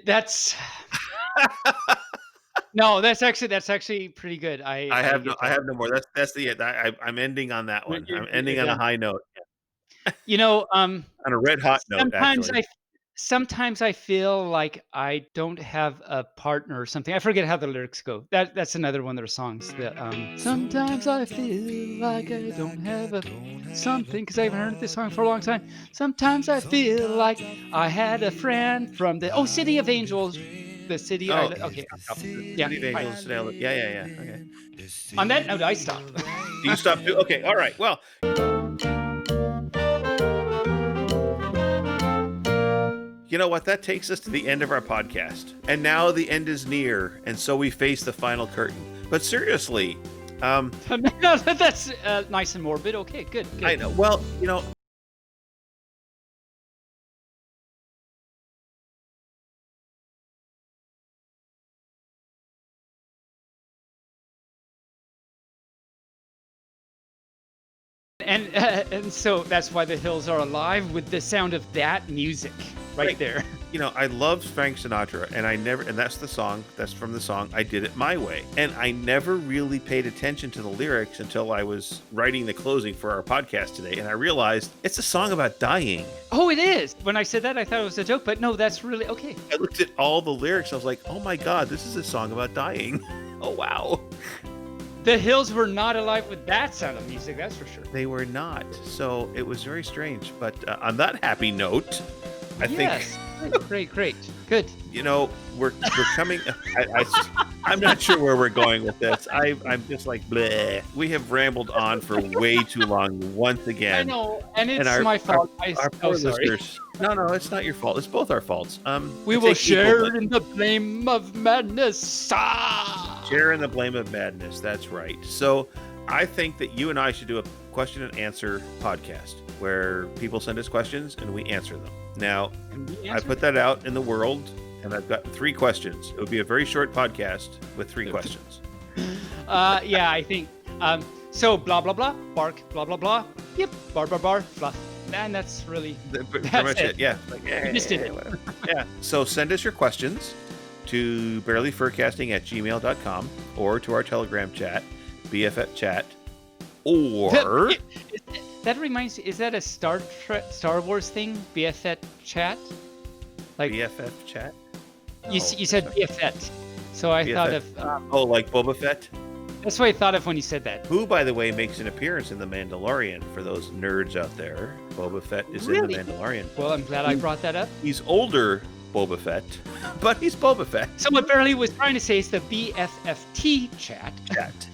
That's no, that's actually pretty good. I have no more. That's the I'm ending on that one. I'm ending on a high note. On a red hot note, actually. Sometimes I feel like I don't have a partner or something. I forget how the lyrics go. That's another one of their songs. Sometimes I feel like I don't have a something, because I haven't heard this song for a long time. Sometimes I feel like I had a friend from the City of Angels. The city. Okay. Yeah. City of Angels. Yeah. Okay. On that note, I stop. You stop too? Okay. All right. Well. You know what? That takes us to the end of our podcast. And now the end is near, and so we face the final curtain. But seriously, that's nice and morbid. Okay, good. I know. Well, And so that's why the hills are alive, with the sound of that music right there. I loved Frank Sinatra, and that's the song. That's from the song I Did It My Way. And I never really paid attention to the lyrics until I was writing the closing for our podcast today, and I realized it's a song about dying. Oh, it is. When I said that, I thought it was a joke, but no, that's really okay. I looked at all the lyrics. I was like, oh my God, this is a song about dying. Oh, wow. The hills were not alive with that sound of music, that's for sure. They were not. So it was very strange. But on that happy note, I think... Great. Good. We're coming... I'm not sure where we're going with this. I'm just like, bleh. We have rambled on for way too long once again. I know, and it's my fault. Our poor listeners... No, it's not your fault. It's both our faults. We will share in the blame of madness. Share in the blame of madness. That's right. So I think that you and I should do a question and answer podcast where people send us questions and we answer them. Now, I put that out in the world, and I've got 3 questions. It would be a very short podcast with 3 questions. Yeah, I think. So blah blah blah, bark, blah blah blah. Yep, bar, fluff. And that's really pretty much it. Yeah. You just did it. Yeah. So send us your questions to barelyfurcasting@gmail.com or to our Telegram chat, BFF chat, or... That reminds me, is that a Star Wars thing? BFF chat? Like BFF chat? You said BFF. So I thought of... like Boba Fett? That's what I thought of when you said that. Who, by the way, makes an appearance in The Mandalorian, for those nerds out there. Boba Fett is in The Mandalorian. Well, I'm glad I brought that up. He's older Boba Fett, but he's Boba Fett. So what Barely was trying to say is the BFFT chat.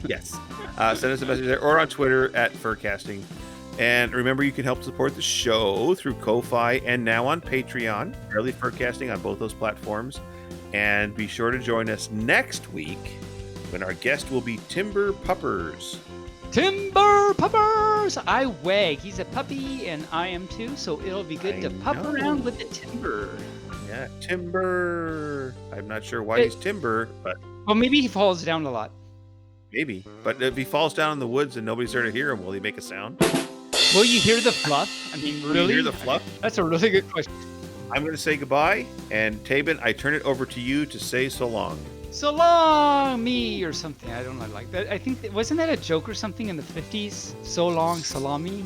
Yes. Send us a message there or on Twitter @Furcasting. And remember, you can help support the show through Ko-Fi and now on Patreon. Barely Furcasting on both those platforms. And be sure to join us next week when our guest will be Timber Puppers. Timber puppers! I wag. He's a puppy, and I am too, so it'll be good to pup around with the timber. Yeah, timber. I'm not sure why he's timber, but Well, maybe he falls down a lot. maybe. But if he falls down in the woods and nobody's there to hear him, will he make a sound? Will you hear the fluff? I mean, Will really? you hear the fluff? That's a really good question. I'm going to say goodbye, and Taebyn, I turn it over to you to say so long. So long, me, or something. I don't know, like that. I think, wasn't that a joke or something in the 50s? So long, salami?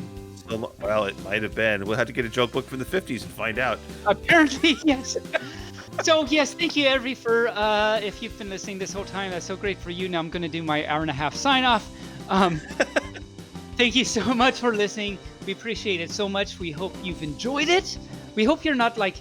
Well, it might have been. We'll have to get a joke book from the 50s and find out. Apparently, yes. So, yes, thank you, Every, for if you've been listening this whole time. That's so great for you. Now I'm going to do my hour-and-a-half sign-off. Thank you so much for listening. We appreciate it so much. We hope you've enjoyed it. We hope you're not, like,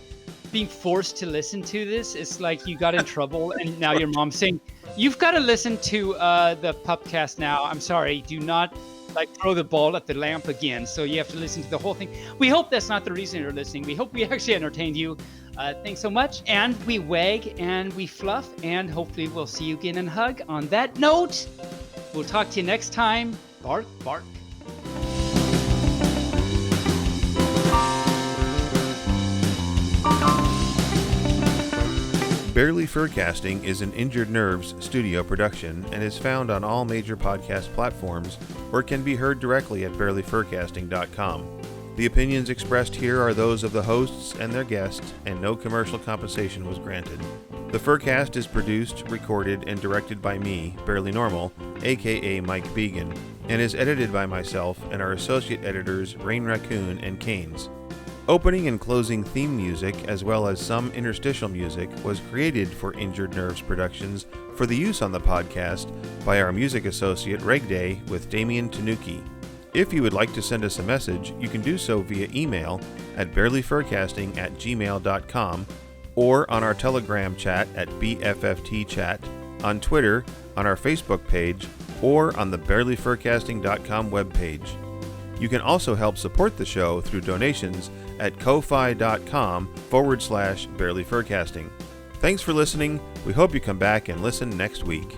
being forced to listen to this. It's like you got in trouble, and now your mom's saying, you've got to listen to the Pupcast now. I'm sorry. Do not, like, throw the ball at the lamp again. So you have to listen to the whole thing. We hope that's not the reason you're listening. We hope we actually entertained you. Thanks so much. And we wag and we fluff, and hopefully we'll see you again and hug. On that note, we'll talk to you next time. Bark, bark. Barely Furcasting is an Injured Nerves studio production and is found on all major podcast platforms or can be heard directly at barelyfurcasting.com. The opinions expressed here are those of the hosts and their guests, and no commercial compensation was granted. The Furcast is produced, recorded, and directed by me, Barely Normal, aka Mike Began, and is edited by myself and our associate editors Rain Raccoon and Canes. Opening and closing theme music, as well as some interstitial music, was created for Injured Nerves Productions for the use on the podcast by our music associate Regday with Damian Tanuki. If you would like to send us a message, you can do so via email at barelyfurcasting@gmail.com or on our Telegram chat at BFFTchat, on Twitter, on our Facebook page, or on the barelyfurcasting.com webpage. You can also help support the show through donations at ko-fi.com/barelyfurcasting. Thanks for listening. We hope you come back and listen next week.